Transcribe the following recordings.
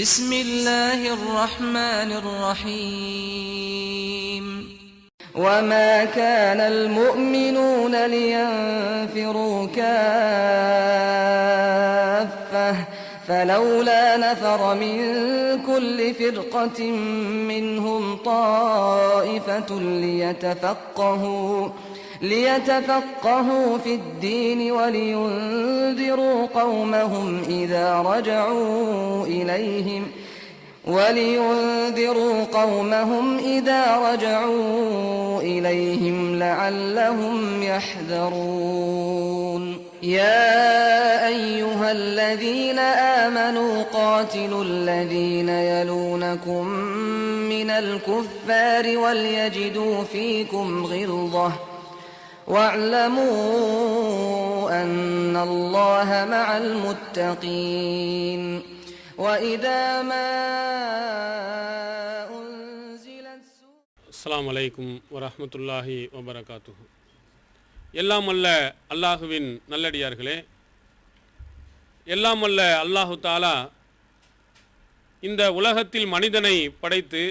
بسم الله الرحمن الرحيم وما كان المؤمنون لينفروا كافة فلولا نفر من كل فرقة منهم طائفة ليتفقهوا في الدين ولينذروا قومهم إذا رجعوا إليهم لعلهم يحذرون يا أيها الذين آمنوا قاتلوا الذين يلونكم من الكفار وليجدوا فيكم غلظة واعلموا أن الله مع المتقين وإذا ما أنزلت அஸ்ஸலாமு அலைக்கும் வரஹ்மத்துல்லாஹி வபரகாத்துஹு. எல்லாம் அல்ல அல்லாஹுவின் நல்லடியார்களே, எல்லாம் அல்ல அல்லாஹு தாலா இந்த உலகத்தில் மனிதனை படைத்து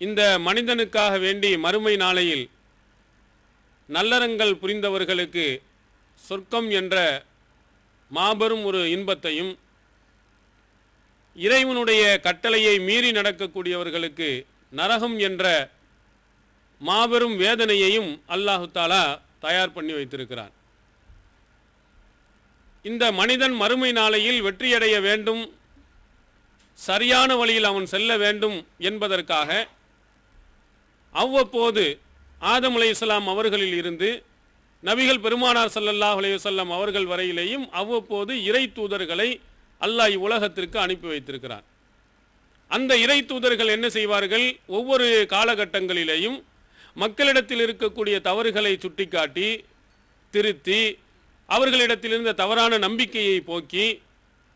இந்த மனிதனுக்காக வேண்டி மறுமை நாளையில் நல்லறங்கள் புரிந்தவர்களுக்கு சொர்க்கம் என்ற மாபெரும் ஒரு இன்பத்தையும், இறைவனுடைய கட்டளையை மீறி நடக்கக்கூடியவர்களுக்கு நரகம் என்ற மாபெரும் வேதனையையும் அல்லாஹு தாலா தயார் பண்ணி வைத்திருக்கிறார். இந்த மனிதன் மறுமை நாளையில் வெற்றியடைய வேண்டும், சரியான வழியில் அவன் செல்ல வேண்டும் என்பதற்காக அவ்வப்போது ஆதம் அலைஹிஸ்ஸலாம் அவர்களில் இருந்து நபிகள் பெருமானார் ஸல்லல்லாஹு அலைஹி வஸல்லம் அவர்கள் வரையிலேயும் அவ்வப்போது இறை தூதர்களை அல்லாஹ் உலகத்திற்கு அனுப்பி வைத்திருக்கிறார். அந்த இறை தூதர்கள் என்ன செய்வார்கள்? ஒவ்வொரு காலகட்டங்களிலேயும் மக்களிடத்தில் இருக்கக்கூடிய தவறுகளை சுட்டிக்காட்டி திருத்தி அவர்களிடத்தில் இருந்த தவறான நம்பிக்கையை போக்கி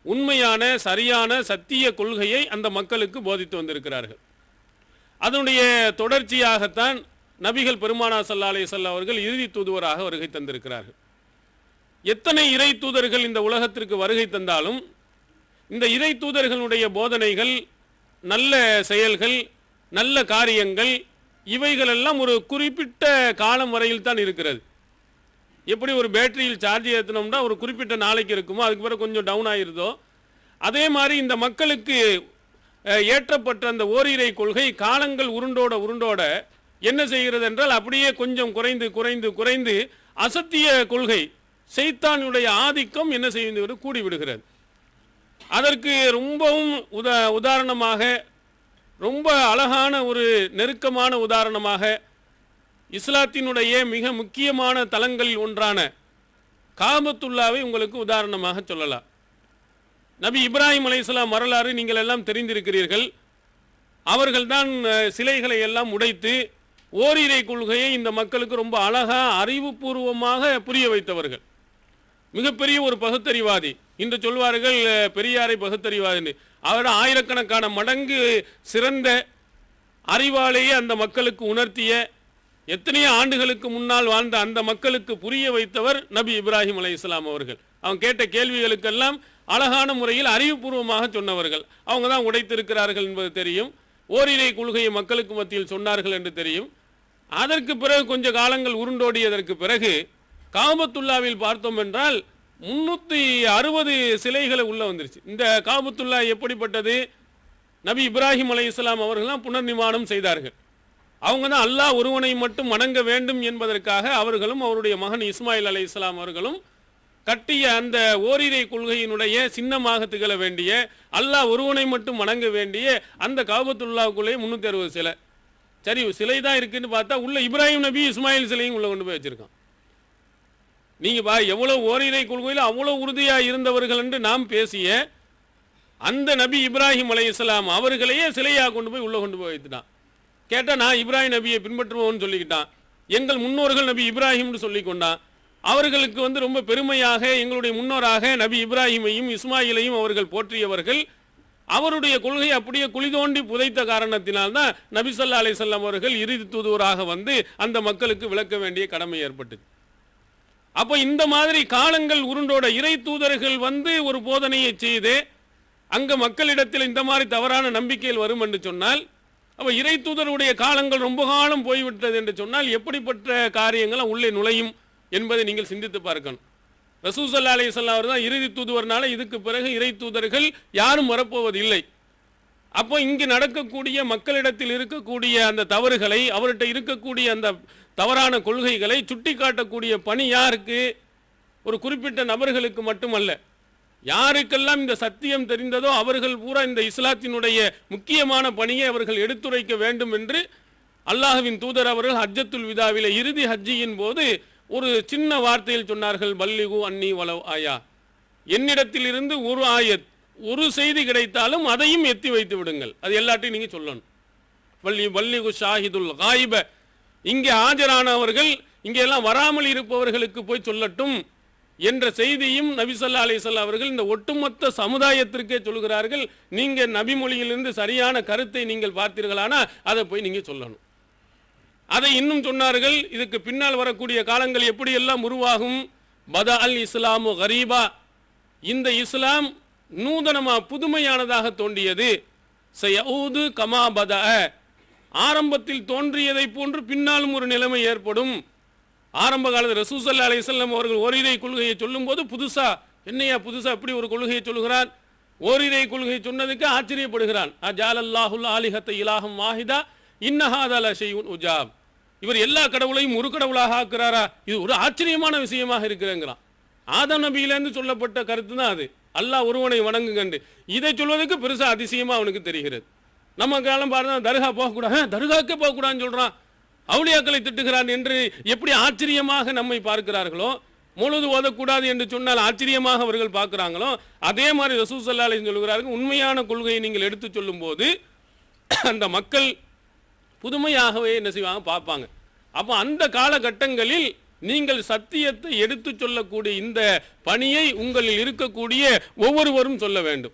உண்மையான சரியான சத்திய கொள்கையை அந்த மக்களுக்கு போதித்து வந்திருக்கிறார்கள். அதனுடைய தொடர்ச்சியாகத்தான் நபிகள் பெருமானார் ஸல்லல்லாஹு அலைஹி வஸல்லம் அவர்கள் இறுதி தூதுவராக வருகை தந்திருக்கிறார்கள். எத்தனை இறை தூதர்கள் இந்த உலகத்திற்கு வருகை தந்தாலும் இந்த இறை தூதர்களுடைய போதனைகள், நல்ல செயல்கள், நல்ல காரியங்கள், இவைகளெல்லாம் ஒரு குறிப்பிட்ட காலம் வரையில் தான் இருக்கிறது. எப்படி ஒரு பேட்டரியில் சார்ஜ் ஏற்றினோம்னா ஒரு குறிப்பிட்ட நாளைக்கு இருக்குமோ, அதுக்கு பிறகு கொஞ்சம் டவுன் ஆகிருதோ, அதே மாதிரி இந்த மக்களுக்கு ஏற்றப்பட்ட அந்த ஓரிரை கொள்கை காலங்கள் உருண்டோட என்ன செய்கிறது என்றால் அப்படியே கொஞ்சம் குறைந்து குறைந்து குறைந்து அசத்திய கொள்கை, ஷைத்தானுடைய ஆதிக்கம் என்ன செய்வது கூடிவிடுகிறது. அதற்கு ரொம்பவும் உதாரணமாக, ரொம்ப அழகான ஒரு நெருக்கமான உதாரணமாக இஸ்லாத்தினுடைய மிக முக்கியமான தலங்களில் ஒன்றான காபத்துல்லாவை உங்களுக்கு உதாரணமாக சொல்லலாம். நபி இப்ராஹிம் அலைஹிஸ்ஸலாம் வரலாறு நீங்கள் எல்லாம் தெரிந்திருக்கிறீர்கள். அவர்கள்தான் சிலைகளை எல்லாம் உடைத்து ஓரிரை கொள்கையை இந்த மக்களுக்கு ரொம்ப அழகா அறிவுபூர்வமாக புரிய வைத்தவர்கள். மிகப்பெரிய ஒரு பகுத்தறிவாதி. இன்று சொல்வார்கள் பெரியாரை பகுத்தறிவாதி. அவரோட ஆயிரக்கணக்கான மடங்கு சிறந்த அறிவாலேயே அந்த மக்களுக்கு உணர்த்திய, எத்தனையோ ஆண்டுகளுக்கு முன்னால் வாழ்ந்த அந்த மக்களுக்கு புரிய வைத்தவர் நபி இப்ராஹிம் அலைஹிஸ்ஸலாம் அவர்கள். அவங்க கேட்ட கேள்விகளுக்கெல்லாம் அழகான முறையில் அறிவுபூர்வமாக சொன்னவர்கள். அவங்க தான் உடைத்திருக்கிறார்கள் என்பது தெரியும். ஓரிரை கொள்கையை மக்களுக்கு மத்தியில் சொன்னார்கள் என்று தெரியும். அதற்கு பிறகு கொஞ்ச காலங்கள் உருண்டோடியதற்கு பிறகு காபத்துல்லாவில் பார்த்தோம் என்றால் 360 சிலைகளை உள்ள வந்துருச்சு. இந்த காபத்துல்லா எப்படிப்பட்டது? நபி இப்ராஹிம் அலைஹிஸ்ஸலாம் அவர்கள்லாம் புனர்நிர்மாணம் செய்தார்கள். அவங்க தான் அல்லாஹ் ஒருவனை மட்டும் வணங்க வேண்டும் என்பதற்காக அவர்களும் அவருடைய மகன் இஸ்மாயில் அலைஹிஸ்ஸலாம் அவர்களும் கட்டிய அந்த ஓரிரை கொள்கையினுடைய சின்னமாக திகழ வேண்டிய, அல்லாஹ் ஒருவனை மட்டும் வணங்க வேண்டிய அந்த காபத்துல்லாவுக்குள்ளே 360 சிலை. சரி, சிலை தான் இருக்குன்னு பார்த்தா உள்ள இப்ராஹிம் நபி இஸ்மாயில் சிலையும் உள்ள கொண்டு போய் வச்சிருக்கான். நீங்க எவ்வளவு ஓரிரை கொள்கையில் அவ்வளவு உறுதியா இருந்தவர்கள் என்று நாம் பேசிய அந்த நபி இப்ராஹிம் அலைஹிஸ்ஸலாம் அவர்களையே சிலையாக கொண்டு போய் உள்ள கொண்டு போய் வைத்துட்டான். கேட்டா நான் இப்ராஹிம் நபியை பின்பற்றுவோம்னு சொல்லிக்கிட்டான். எங்கள் முன்னோர்கள் நபி இப்ராஹிம்னு சொல்லி கொண்டான். அவர்களுக்கு ரொம்ப பெருமையாக எங்களுடைய முன்னோராக நபி இப்ராஹிமையும் இஸ்மாயிலையும் அவர்கள் போற்றியவர்கள். அவருடைய கொள்கை அப்படியே குழி தோண்டி புதைத்த காரணத்தினால்தான் நபி ஸல்லல்லாஹு அலைஹி வஸல்லம் அவர்கள் இறுதி தூதுவராக வந்து அந்த மக்களுக்கு விளக்க வேண்டிய கடமை ஏற்பட்டது. அப்போ இந்த மாதிரி காலங்கள் உருண்டோட இறை தூதர்கள் வந்து ஒரு போதனையை செய்து அங்க மக்களிடத்தில் இந்த மாதிரி தவறான நம்பிக்கைகள் வரும் என்று சொன்னால், அப்ப இறை தூதருடைய காலங்கள் ரொம்ப காலம் போய்விட்டது என்று சொன்னால் எப்படிப்பட்ட காரியங்கள் உள்ளே நுழையும் என்பதை நீங்கள் சிந்தித்து பார்க்கணும். ரசூல் ஸல்லல்லாஹு அலைஹி வஸல்லம் அவர் தான் இறுதி தூதுவர்னால இதுக்கு பிறகு இறை தூதர்கள் யாரும் வரப்போவது இல்லை. அப்போ இங்கு நடக்கக்கூடிய மக்களிடத்தில் இருக்கக்கூடிய அந்த தவறுகளை, அவர்கிட்ட இருக்கக்கூடிய அந்த தவறான கொள்கைகளை சுட்டி காட்டக்கூடிய பணி யாருக்கு? ஒரு குறிப்பிட்ட நபர்களுக்கு மட்டுமல்ல, யாருக்கெல்லாம் இந்த சத்தியம் தெரிந்ததோ அவர்கள் பூரா இந்த இஸ்லாத்தினுடைய முக்கியமான பணியை அவர்கள் எடுத்துரைக்க வேண்டும் என்று அல்லாஹ்வின் தூதர் அவர்கள் ஹஜ்ஜத்துல் விதாவிலே இறுதி ஹஜ்ஜியின் போது ஒரு சின்ன வார்த்தையில் சொன்னார்கள், பல்லிகு அன்னி வலவ் ஆயா, என்னிடத்தில் இருந்து ஒரு ஆயத், ஒரு செய்தி கிடைத்தாலும் அதையும் எத்தி வைத்து விடுங்கள், அது எல்லாத்தையும் நீங்க சொல்லணும். பல்லிகு ஷாஹிதுல் காயிப, இங்கே ஆஜரானவர்கள் இங்கே எல்லாம் வராமல் இருப்பவர்களுக்கு போய் சொல்லட்டும் என்ற செய்தியும் நபி ஸல்லல்லாஹு அலைஹி வஸல்லம் அவர்கள் இந்த ஒட்டுமொத்த சமுதாயத்திற்கே சொல்கிறார்கள். நீங்க நபி மொழியிலிருந்து சரியான கருத்தை நீங்கள் பார்த்தீர்களானா அதை போய் நீங்க சொல்லணும். அதை இன்னும் சொன்னார்கள், இதுக்கு பின்னால் வரக்கூடிய காலங்கள் எப்படி எல்லாம் உருவாகும். பதா அல் இஸ்லாமு கரீபா, இந்த இஸ்லாம் நூதனமா புதுமையானதாக தோன்றியது. சயஊது கமா பதா, ஆரம்பத்தில் தோன்றியதை போன்று பின்னாலும் ஒரு நிலைமை ஏற்படும். ஆரம்ப காலத்தில் ரசூல் ஸல்லல்லாஹு அலைஹி வஸல்லம் அவர்கள் ஓரிரை கொள்கையை சொல்லும் போது புதுசா, என்னையா புதுசா இப்படி ஒரு கொள்கையை சொல்லுகிறார், ஓரிரை கொள்கையை சொன்னதுக்கு ஆச்சரியப்படுகிறான். அஜாலல்லாஹுல் ஆலிஹத்த இலாஹம் வாஹிதா இன்னஹாதா லஷைஉன் உஜாப், இவர் எல்லா கடவுளையும் ஒரு கடவுளாக ஆக்குறாரா, இது ஒரு ஆச்சரியமான விஷயமாக இருக்கிறேங்கிறான். ஆதம் நபியிலேருந்து சொல்லப்பட்ட கருத்து தான் அது, அல்லாஹ் ஒருவனை வணங்குங்கண்டு. இதை சொல்வதற்கு பெருசா அதிசயமா அவனுக்கு தெரிகிறது. நம்ம காலம் பாருங்க, தர்கா போகக்கூடாது, தர்காக்கே போகக்கூடாதுன்னு சொல்றான், அவுலியாக்களை திட்டுகிறான் என்று எப்படி ஆச்சரியமாக நம்மை பார்க்கிறார்களோ, முழுது ஓதக்கூடாது என்று சொன்னால் ஆச்சரியமாக அவர்கள் பார்க்கிறாங்களோ, அதே மாதிரி ரசூல் ஸல்லல்லாஹு அலைஹி வஸல்லம் சொல்கிறார்கள், உண்மையான கொள்கையை நீங்கள் எடுத்து சொல்லும் போது அந்த மக்கள் புதுமையாகவே என்ன செய்வாங்க பார்ப்பாங்க. அப்போ அந்த காலகட்டங்களில் நீங்கள் சத்தியத்தை எடுத்து சொல்லக்கூடிய இந்த பணியை உங்களில் இருக்கக்கூடிய ஒவ்வொருவரும் சொல்ல வேண்டும்.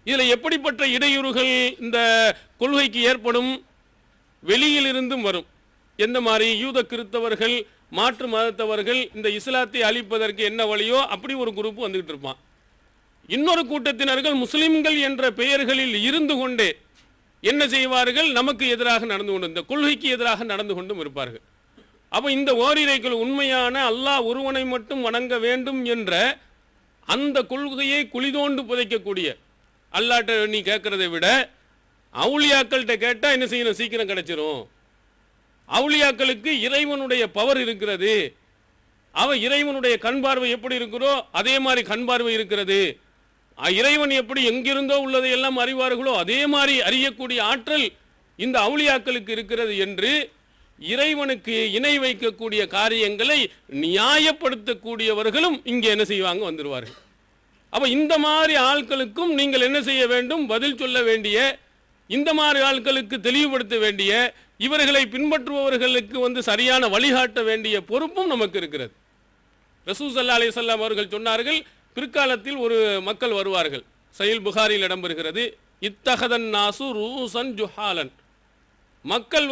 இதில் எப்படிப்பட்ட இடையூறுகள் இந்த கொள்கைக்கு ஏற்படும்? வெளியிலிருந்தும் வரும். எந்த மாதிரி யூத கிறிஸ்தவர்கள், மாற்று மதத்தவர்கள் இந்த இஸ்லாத்தை அழிப்பதற்கு என்ன வழியோ அப்படி ஒரு குரூப் வந்துகிட்டு இருப்பான். இன்னொரு கூட்டத்தினர்கள் முஸ்லிம்கள் என்ற பெயர்களில் இருந்து கொண்டே என்ன செய்வார்கள், நமக்கு எதிராக நடந்து கொண்டு, இந்த கொள்கைக்கு எதிராக நடந்து கொண்டும் இருப்பார்கள். அப்போ இந்த ஓரிரைகள் உண்மையான அல்லாஹ் ஒருவனை மட்டும் வணங்க வேண்டும் என்ற அந்த கொள்கையை குளிதோண்டு புதைக்கக்கூடிய, அல்லாட்ட நீ கேட்கறதை விட அவுலியாக்கள்கிட்ட கேட்டால் என்ன செய்யணும், சீக்கிரம் கிடைச்சிரும். அவுலியாக்களுக்கு இறைவனுடைய பவர் இருக்கிறது, இறைவனுடைய கண் பார்வை எப்படி இருக்கிறோ அதே மாதிரி கண் பார்வை இருக்கிறது. இறைவன் எப்படி எங்கிருந்தோ உள்ளதை எல்லாம் அறிவார்களோ அதே மாதிரி அறியக்கூடிய ஆற்றல் இந்த அவுலியாக்களுக்கு இருக்கிறது என்று இறைவனுக்கு இணை வைக்கக்கூடிய காரியங்களை நியாயப்படுத்தக்கூடியவர்களும் இங்கே என்ன செய்வாங்க, வந்துடுவார்கள். அப்ப இந்த மாதிரி ஆட்களுக்கும் நீங்கள் என்ன செய்ய வேண்டும், பதில் சொல்ல வேண்டிய, இந்த மாதிரி ஆட்களுக்கு தெளிவுபடுத்த வேண்டிய, இவர்களை பின்பற்றுபவர்களுக்கு சரியான வழிகாட்ட வேண்டிய பொறுப்பும் நமக்கு இருக்கிறது. ரசூல் ஸல்லல்லாஹு அலைஹி வஸல்லம் அவர்கள் சொன்னார்கள், பிற்காலத்தில் ஒரு மக்கள் வருவார்கள். சஹீஹ் புகாரியில் இடம்பெறுகிறது, இத்தஹதன் நாசு ரூசன் ஜுஹாலன், மக்கள்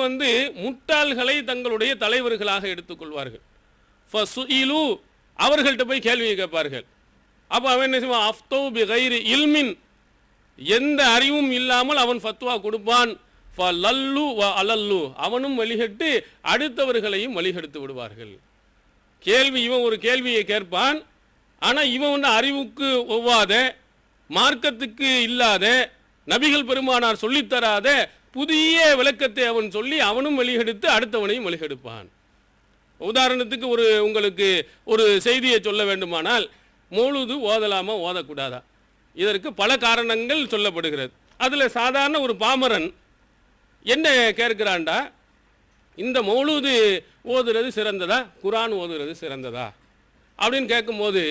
முட்டாள்களை தங்களுடைய தலைவர்களாக எடுத்துக்கொள்வார்கள். ஃபசுஇலு, அவர்கள்ட்ட போய் கேள்வியை கேட்பார்கள். அப்போ அவன் என்ன செய்வான், அஃப்தௌ பிகைரி இல்மின், எந்த அறிவும் இல்லாமல் அவன் ஃபத்வா கொடுப்பான். ஃபலல்லு வ அலல்லு, அவனும் வழிகட்டு அடுத்தவர்களையும் வழிகெடுத்து விடுவார்கள். கேள்வி, இவன் ஒரு கேள்வியை கேட்பான், ஆனால் இவன் அறிவுக்கு ஒவ்வாத, மார்க்கத்துக்கு இல்லாத, நபிகள் பெருமானார் சொல்லித்தராத புதிய விளக்கத்தை அவன் சொல்லி அவனும் வழிகெடுத்து அடுத்தவனையும் வழிகெடுப்பான். உதாரணத்துக்கு உங்களுக்கு ஒரு செய்தியை சொல்ல வேண்டுமானால், மௌலூது ஓதலாமா ஓதக்கூடாதா, இதற்கு பல காரணங்கள் சொல்லப்படுகிறது. அதில் சாதாரண ஒரு பாமரன் என்ன கேட்கிறான்டா, இந்த மௌலூது ஓதுறது சிறந்ததா, குரான் ஓதுறது சிறந்ததா அப்படின்னு கேட்கும்போது,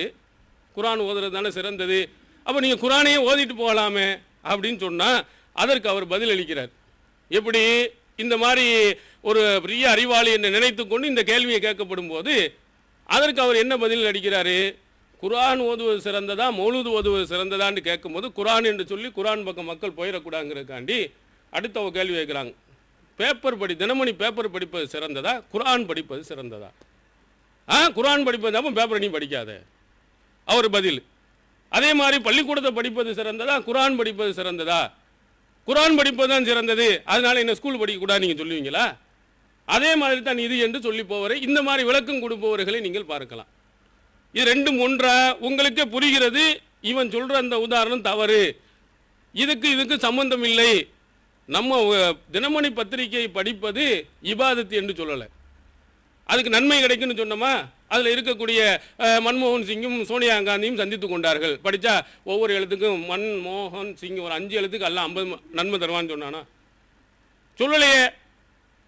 குரான் ஓதுறது தானே சிறந்தது, அப்போ நீங்கள் குரானையே ஓதிட்டு போகலாமே அப்படின்னு சொன்னால் அதற்கு அவர் பதில் அளிக்கிறார். எப்படி, இந்த மாதிரி ஒரு பெரிய அறிவாளி என்று நினைத்து கொண்டு இந்த கேள்வியை கேட்கப்படும் போது அதற்கு அவர் என்ன பதில் அளிக்கிறாரு, குரான் ஓதுவது சிறந்ததா மௌலூது ஓதுவது சிறந்ததான்னு கேட்கும்போது, குரான் என்று சொல்லி குரான் பக்கம் மக்கள் போயிடக்கூடாதுங்கிறதுக்காண்டி அடுத்த கேள்வி கேட்குறாங்க, தினமணி பேப்பர் படிப்பது சிறந்ததா, குரான் படிப்பது சிறந்ததா? குரான் படிப்பது அப்போ பேப்பர் நீ படிக்காத. அவர் பதில், அதே மாதிரி பள்ளிக்கூடத்தை படிப்பது சிறந்ததா, குர்ஆன் படிப்பது சிறந்ததா? குர்ஆன் படிப்பது தான் சிறந்தது, அதனால என்ன ஸ்கூல் படிக்கக்கூடாது நீங்கள் சொல்லுவீங்களா? அதே மாதிரி தான் இது என்று சொல்லி போவரை இந்த மாதிரி விளக்கம் கொடுப்பவர்களை நீங்கள் பார்க்கலாம். இது ரெண்டும் ஒன்றா உங்களுக்கே புரிகிறது. இவன் சொல்ற அந்த உதாரணம் தவறு, இதுக்கு சம்பந்தம் இல்லை. நம்ம தினமணி பத்திரிகை படிப்பது இபாதத் என்று சொல்லலை, அதுக்கு நன்மை கிடைக்குன்னு சொன்னோமா? அதில் இருக்கக்கூடிய மன்மோகன் சிங்கும் சோனியா காந்தியும் சந்தித்து கொண்டார்கள். படித்தா ஒவ்வொரு எழுத்துக்கும் மன்மோகன் சிங் ஒரு 5 எழுத்துக்கு எல்லாம் 50 நன்மை தருவான்னு சொன்னானா? சொல்லலையே.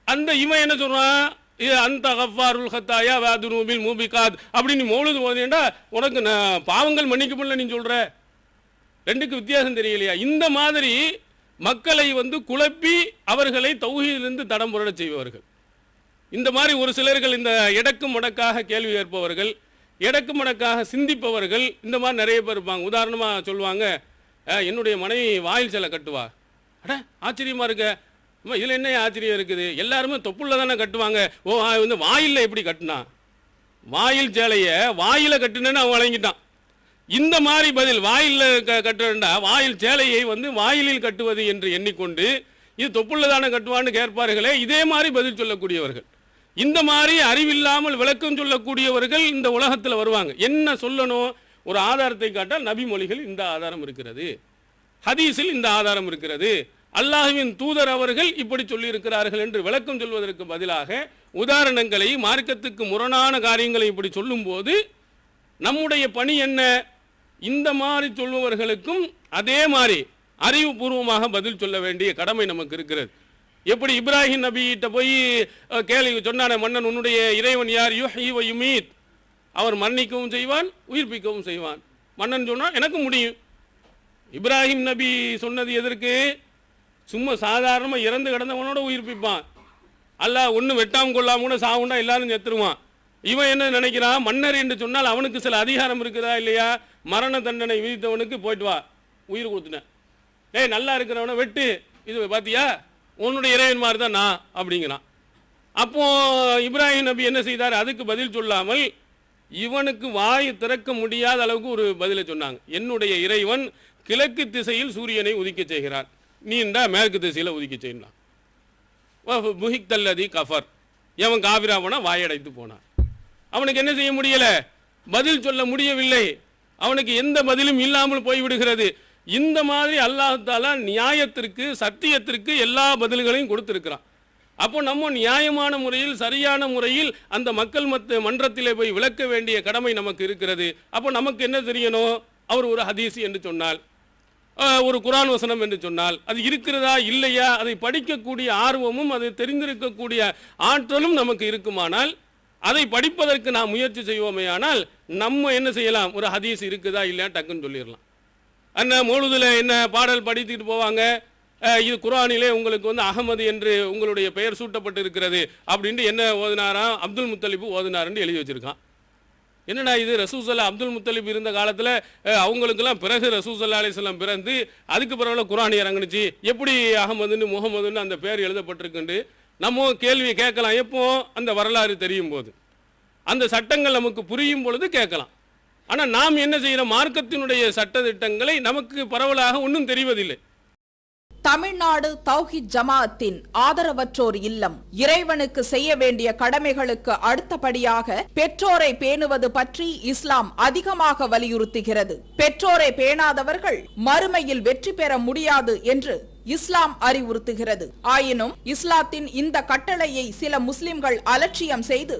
அந்த இவன் என்ன சொல்றான், இது அந்த கஃபாருல் ஹத்தாயா வாதுனூபில் மூபிகாத் அப்படின்னு மௌலூது ஓதுனேன்டா உனக்கு பாவங்கள் மன்னிக்கப்படல நீ சொல்ற. ரெண்டுக்கு வித்தியாசம் தெரியலையா? இந்த மாதிரி மக்களை குழப்பி அவர்களை தௌஹீதிலிருந்து தடம் புரட செய்பவர்கள். இந்த மாதிரி ஒரு சிலர்கள் இந்த எடக்கு மடக்காக கேள்வி கேட்பவர்கள், எடக்கு மடக்காக சிந்திப்பவர்கள், இந்த மாதிரி நிறைய பேர் இருப்பாங்க. உதாரணமாக சொல்லுவாங்க, என்னுடைய மனைவி வாயில் சேலை கட்டுவா. அட ஆச்சரியமா இருக்க, இதில் என்ன ஆச்சரியம் இருக்குது? எல்லாருமே தொப்புள்ள தானே கட்டுவாங்க. ஓ வாயிலில் எப்படி கட்டினா? வாயில் சேலையை வாயில கட்டுனேன்னு அவன் வழங்கிட்டான். இந்த மாதிரி பதில் வாயிலில் கட்டுறா, வாயில் சேலையை வாயிலில் கட்டுவது என்று எண்ணிக்கொண்டு இது தொப்புள்ள தானே கட்டுவான்னு கேட்பார்களே, இதே மாதிரி பதில் சொல்லக்கூடியவர்கள். இந்த மாதிரி அறிவில்லாமல் விளக்கம் சொல்லக்கூடியவர்கள் இந்த உலகத்தில் வருவாங்க. என்ன சொல்லணும்? ஒரு ஆதாரத்தை காட்டால் நபி மொழிகள் இந்த ஆதாரம் இருக்கிறது, ஹதீஸில் இந்த ஆதாரம் இருக்கிறது, அல்லாஹ்வின் தூதர் அவர்கள் இப்படி சொல்லியிருக்கிறார்கள் என்று விளக்கம் சொல்வதற்கு பதிலாக உதாரணங்களை, மார்க்கத்துக்கு முரணான காரியங்களை இப்படி சொல்லும்போது நம்முடைய பணி என்ன? இந்த மாதிரி சொல்பவர்களுக்கும் அதே மாதிரி அறிவுபூர்வமாக பதில் சொல்ல வேண்டிய கடமை நமக்கு இருக்கிறது. எப்படி இப்ராஹிம் நபிகிட்ட போய் கேள்வி சொன்னானே, மன்னன் உன்னுடைய இறைவன் யார்? யுஹ்யி வ யுமீத், அவர் மன்னிக்கவும் செய்வான் உயிர்ப்பிக்கவும் செய்வான். மன்னன் சொன்னால் எனக்கு முடியும். இப்ராஹிம் நபி சொன்னது எதற்கு? சும்மா சாதாரணமாக இறந்து கிடந்தவனோட உயிர்ப்பிப்பான். அல்லாஹ் ஒன்றும் வெட்டாமல் கொள்ளாம கூட சாவுண்டா எல்லாரும் செத்துருவான். இவன் என்ன நினைக்கிறான்? மன்னர் என்று சொன்னால் அவனுக்கு சில அதிகாரம் இருக்குதா இல்லையா? மரண தண்டனை விதித்தவனுக்கு போயிட்டு வா, உயிர் கொடுத்துனேன், ஏய் நல்லா இருக்கிறவனை வெட்டு, இது பார்த்தியா உன்னுடைய இறைவன் மாதிரி தான் நான் அப்படிங்கிறான். அப்போ இப்ராஹிம் நபி என்ன செய்தார்? அதுக்கு பதில் சொல்லாமல் இவனுக்கு வாய் திறக்க முடியாத அளவுக்கு ஒரு பதிலை சொன்னாங்க. என்னுடைய இறைவன் கிழக்கு திசையில் சூரியனை உதிக்க செய்கிறான், நீண்டா மேற்கு திசையில் உதிக்க செய்யலாம். புஹிக்தல்லதி கஃபர், எவன் காபிரா போனா வாயடைத்து போனான். அவனுக்கு என்ன செய்ய முடியல? பதில் சொல்ல முடியவில்லை. அவனுக்கு எந்த பதிலும் இல்லாமல் போய்விடுகிறது. இந்த மாதிரி அல்லாஹ் தஆலா நியாயத்திற்கு, சத்தியத்திற்கு எல்லா பதில்களையும் கொடுத்திருக்கிறான். அப்போ நம்ம நியாயமான முறையில், சரியான முறையில் அந்த மக்கள் மன்றத்திலே போய் விளக்க வேண்டிய கடமை நமக்கு இருக்கிறது. அப்போ நமக்கு என்ன தெரியணும்? அவர் ஒரு ஹதீஸ் என்று சொன்னால், ஒரு குர்ஆன் வசனம் என்று சொன்னால் அது இருக்கிறதா இல்லையா, அதை படிக்கக்கூடிய ஆர்வமும் அதை தெரிந்திருக்கக்கூடிய ஆற்றலும் நமக்கு இருக்குமானால், அதை படிப்பதற்கு நாம் முயற்சி செய்வோமே ஆனால் நம்ம என்ன செய்யலாம்? ஒரு ஹதீஸ் இருக்குதா இல்லையா டக்குன்னு சொல்லிடலாம். அண்ணா மௌலூதுல என்ன பாடல் படித்துட்டு போவாங்க, இது குர்ஆனிலே உங்களுக்கு அகமது என்று உங்களுடைய பெயர் சூட்டப்பட்டு இருக்கிறது அப்படின்ட்டு என்ன ஓதினாராம்? அப்துல் முத்தலிப் ஓதினார்னு எழுதி வச்சிருக்கான். என்னடா இது? ரசூலுல்லாஹ் அப்துல் முத்தலிப் இருந்த காலத்தில் அவங்களுக்கெல்லாம் பிறகு ரசூலுல்லாஹி அலைஹி வஸல்லம் பிறந்து அதுக்கு பிறகு குர்ஆன் இறங்குனுச்சு, எப்படி அகமதுன்னு முகமதுன்னு அந்த பேர் எழுதப்பட்டிருக்குன்னு நம்ம கேள்வி கேட்கலாம். எப்போ? அந்த வரலாறு தெரியும் போது, அந்த சட்டங்கள் நமக்கு புரியும் பொழுது கேட்கலாம். ஆனால் நாம் என்ன செய்யறோம்? மார்க்கத்தினுடைய சட்டதிட்டங்களை நமக்கு பரவலாக ஒன்றும் தெரிவதில்லை. தமிழ்நாடு தௌஹீத் ஜமாஅத்தின் ஆதரவற்றோர் இல்லம் இறைவனுக்கு செய்ய வேண்டிய கடமைகளுக்கு அடுத்தபடியாக பெற்றோரை பேணுவது பற்றி இஸ்லாம் அதிகமாக வலியுறுத்துகிறது. பெற்றோரை பேணாதவர்கள் மறுமையில் வெற்றி பெற முடியாது என்று இஸ்லாம் அறிவுறுத்துகிறது. ஆயினும் இஸ்லாத்தின் இந்த கட்டளையை சில முஸ்லிம்கள் அலட்சியம் செய்து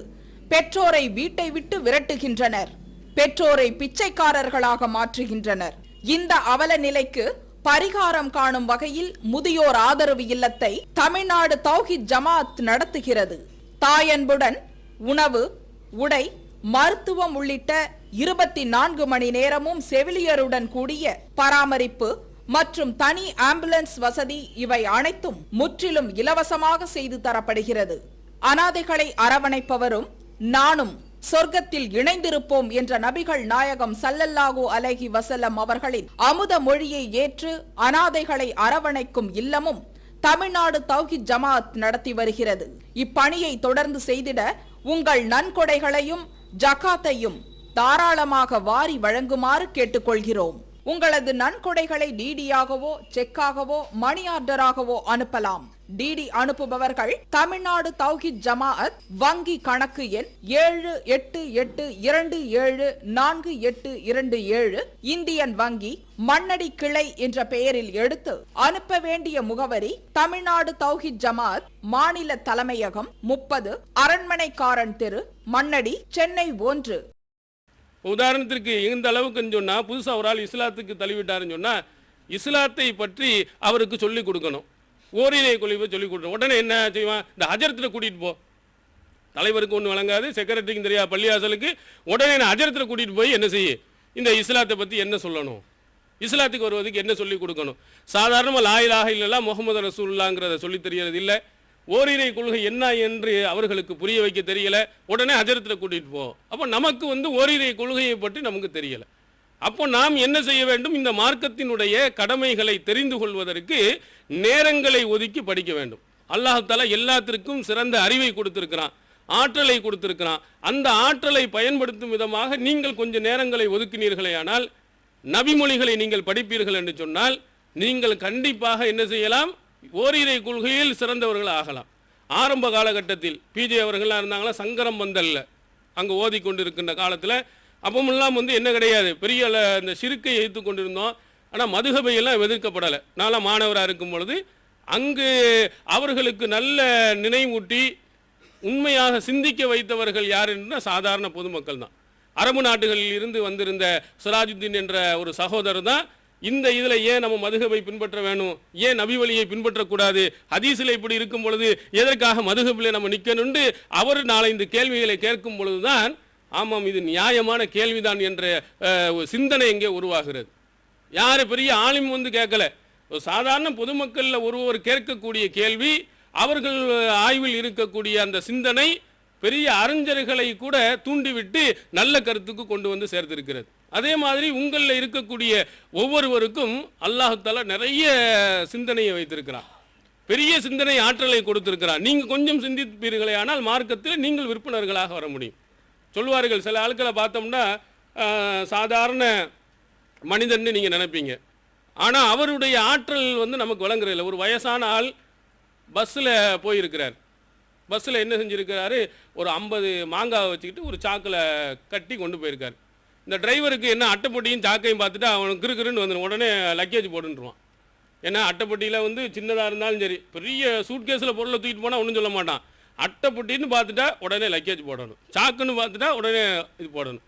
பெற்றோரை வீட்டை விட்டு விரட்டுகின்றனர், பெற்றோரை பிச்சைக்காரர்களாக மாற்றுகின்றனர். இந்த அவல நிலைக்கு பரிகாரம் காணும் வகையில் முதியோர் ஆதரவு இல்லத்தை தமிழ்நாடு தௌஹீத் ஜமாஅத் நடத்துகிறது. தாயன்புடன் உணவு, உடை, மருத்துவம் உள்ளிட்ட 24 மணி நேரமும் செவிலியருடன் கூடிய பராமரிப்பு மற்றும் தனி ஆம்புலன்ஸ் வசதி இவை அனைத்தும் முற்றிலும் இலவசமாக செய்து தரப்படுகிறது. அனாதைகளை அரவணைப்பவரும் நானும் சொர்க்கத்தில் இணைந்திருப்போம் என்ற நபிகள் நாயகம் ஸல்லல்லாஹு அலைஹி வஸல்லம் அவர்களின் அமுத மொழியை ஏற்று அனாதைகளை அரவணைக்கும் இல்லமும் தமிழ்நாடு தௌஹீத் ஜமாஅத் நடத்தி வருகிறது. இப்பணியை தொடர்ந்து செய்திட உங்கள் நன்கொடைகளையும் ஜகாத்தையும் தாராளமாக வாரி வழங்குமாறு கேட்டுக்கொள்கிறோம். உங்களது நன்கொடைகளை டிடியாகவோ செக்காகவோ மணி ஆர்டராகவோ அனுப்பலாம். டிடி அனுப்புபவர்கள் தமிழ்நாடு தௌஹீத் ஜமாஅத், வங்கி கணக்கு எண் 7882748827, இந்தியன் வங்கி, மண்ணடி கிளை என்ற பெயரில் எடுத்து அனுப்ப வேண்டிய முகவரி: தமிழ்நாடு தௌஹீத் ஜமாஅத், மாநில தலைமையகம், 30 அரண்மனைக்காரன் தெரு, மண்ணடி, சென்னை 1. உதாரணத்திற்கு இந்த அளவுக்குன்னு சொன்னா, புதுசா ஒரு ஆள் இஸ்லாத்துக்கு தள்ளிவிட்டாருன்னு சொன்னா, இஸ்லாத்தை பற்றி அவருக்கு சொல்லிக் கொடுக்கணும். ஓரிரை கொள்கை சொல்லிக் கொடுக்கணும். உடனே என்ன செய்வான்? இந்த அஜரத்தில் கூட்டிட்டு போ. தலைவருக்கு ஒன்று வழங்காது, செக்ரட்டரிக்கும் தெரியாது, பள்ளியாசலுக்கு உடனே நான் அஜரத்தில் கூட்டிட்டு போய் என்ன செய்ய, இந்த இஸ்லாத்தை பற்றி என்ன சொல்லணும், இஸ்லாத்துக்கு வருவதுக்கு என்ன சொல்லிக் கொடுக்கணும். சாதாரணமாக லா இலாஹ இல்லல்லாஹ் முஹம்மது ரசூலுல்லாஹ்ங்கிறத சொல்லி தெரியறது இல்லை. ஓரிரை கொள்கை என்ன என்று அவர்களுக்கு புரிய வைக்க தெரியல, உடனே அஜரத்தில் கூட்டிட்டு போ. அப்போ நமக்கு ஓரிரை கொள்கையை பற்றி நமக்கு தெரியல. அப்போ நாம் என்ன செய்ய வேண்டும்? இந்த மார்க்கத்தினுடைய கடமைகளை தெரிந்து கொள்வதற்கு நேரங்களை ஒதுக்கி படிக்க வேண்டும். அல்லாஹ் தஆலா எல்லாத்திற்கும் சிறந்த அறிவை கொடுத்திருக்கிறான், ஆற்றலை கொடுத்திருக்கிறான். அந்த ஆற்றலை பயன்படுத்தும் விதமாக நீங்கள் கொஞ்சம் நேரங்களை ஒதுக்கினீர்களே ஆனால், நபிமொழிகளை நீங்கள் படிப்பீர்கள் என்று சொன்னால், நீங்கள் கண்டிப்பாக என்ன செய்யலாம்? ஓரிரை கொள்கையில் சிறந்தவர்கள் ஆகலாம். ஆரம்ப காலகட்டத்தில் பிஜே அவர்கள்லாம் இருந்தாங்களா, சங்கரம் பந்தல்ல அங்கே ஓதி கொண்டிருக்கின்ற காலத்தில், அப்பமெல்லாம் என்ன கிடையாது, பெரிய இந்த சிறுக்கை எதிர்த்து கொண்டிருந்தோம். ஆனால் மதுகபையெல்லாம் எதிர்க்கப்படலை. நான்லாம் மாணவராக இருக்கும் பொழுது அங்கு அவர்களுக்கு நல்ல நினைவூட்டி உண்மையாக சிந்திக்க வைத்தவர்கள் யார் என்றால் சாதாரண பொதுமக்கள் தான். அரபு நாடுகளில் இருந்து வந்திருந்த சிராஜுத்தீன் என்ற ஒரு சகோதரர் தான் இந்த இதில் ஏன் நம்ம மதுகபை பின்பற்ற வேணும், ஏன் நபி வழியை பின்பற்றக்கூடாது, ஹதீஸில் இப்படி இருக்கும் பொழுது எதற்காக மதுகபில் நம்ம நிற்கணுண்டு அவர் நாளை இந்த கேள்விகளை கேட்கும் பொழுதுதான், ஆமாம் இது நியாயமான கேள்விதான் என்ற சிந்தனை எங்கே உருவாகிறது. யார் பெரிய ஆலிம் கேட்கல, ஒரு சாதாரண பொதுமக்களில் ஒருவர் கேட்கக்கூடிய கேள்வி, அவர்கள் ஆய்வில் இருக்கக்கூடிய அந்த சிந்தனை பெரிய அறிஞர்களை கூட தூண்டிவிட்டு நல்ல கருத்துக்கு கொண்டு சேர்த்திருக்கிறது. அதே மாதிரி உங்களில் இருக்கக்கூடிய ஒவ்வொருவருக்கும் அல்லாஹ் தஆலா நிறைய சிந்தனையை வைத்திருக்கிறான், பெரிய சிந்தனை ஆற்றலை கொடுத்திருக்கிறான். நீங்கள் கொஞ்சம் சிந்திப்பீர்களே ஆனால் மார்க்கத்தில் நீங்கள் விற்பனர்களாக வர முடியும். சொல்வார்கள், சில ஆட்களை பார்த்தோம்னா சாதாரண மனிதன்னு நீங்கள் நினைப்பீங்க, ஆனால் அவருடைய ஆற்றல் நமக்கு விளங்குறதில்லை. ஒரு வயசான ஆள் பஸ்ஸில் போயிருக்கிறார். பஸ்ஸில் என்ன செஞ்சுருக்கிறாரு, ஒரு 50 மாங்காவை வச்சுக்கிட்டு ஒரு சாக்கில் கட்டி கொண்டு போயிருக்கார். இந்த டிரைவருக்கு என்ன அட்டைப்பட்டியும் சாக்கையும் பார்த்துட்டு அவனுக்கு கிருக்குன்னு வந்துடும், உடனே லக்கேஜ் போட்டுருவான். ஏன்னா அட்டைப்பட்டியில் சின்னதாக இருந்தாலும் சரி, பெரிய சூட்கேஸில் பொருளை தூக்கிட்டு போனால் ஒன்றும் சொல்ல மாட்டான். அட்டைப்பட்டின்னு பார்த்துட்டா உடனே லக்கேஜ் போடணும், சாக்குன்னு பார்த்துட்டா உடனே இது போடணும்.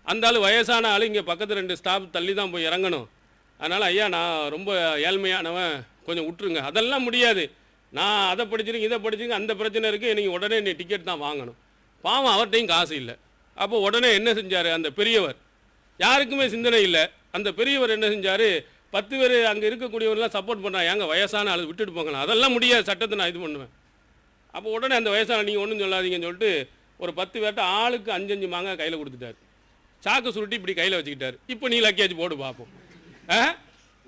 அந்த ஆள் வயசான ஆள் இங்கே பக்கத்தில் 2 ஸ்டாப் தள்ளி தான் போய் இறங்கணும். அதனால் ஐயா நான் ரொம்ப ஏழ்மையானவன், கொஞ்சம் விட்டுருங்க. அதெல்லாம் முடியாது, நான் அதை படிச்சிருங்க இதை படிச்சிருங்க, அந்த பிரச்சனை இருக்குது, நீங்கள் உடனே நீ டிக்கெட் தான் வாங்கணும். பாவம் அவர்கிட்டையும் காசு இல்லை. அப்போ உடனே என்ன செஞ்சார், அந்த பெரியவர், யாருக்குமே சிந்தனை இல்லை, அந்த பெரியவர் என்ன செஞ்சார், 10 பேர் அங்கே இருக்கக்கூடியவரெலாம் சப்போர்ட் பண்ணுறாங்க, எங்கள் வயசான ஆள் விட்டுட்டு போங்கலாம், அதெல்லாம் முடியாது, சட்டத்தை நான் இது பண்ணுவேன். அப்போ உடனே அந்த வயசான நீங்கள் ஒன்றும் சொல்லாதீங்கன்னு சொல்லிட்டு ஒரு 10 பேர்ட்ட ஆளுக்கு 5 மாங்காய் கையில் கொடுத்துட்டார். சாக்கு சுருட்டி இப்படி கையில் வச்சுக்கிட்டார். இப்போ நீ லக்கேஜ் போடு பார்ப்போம்.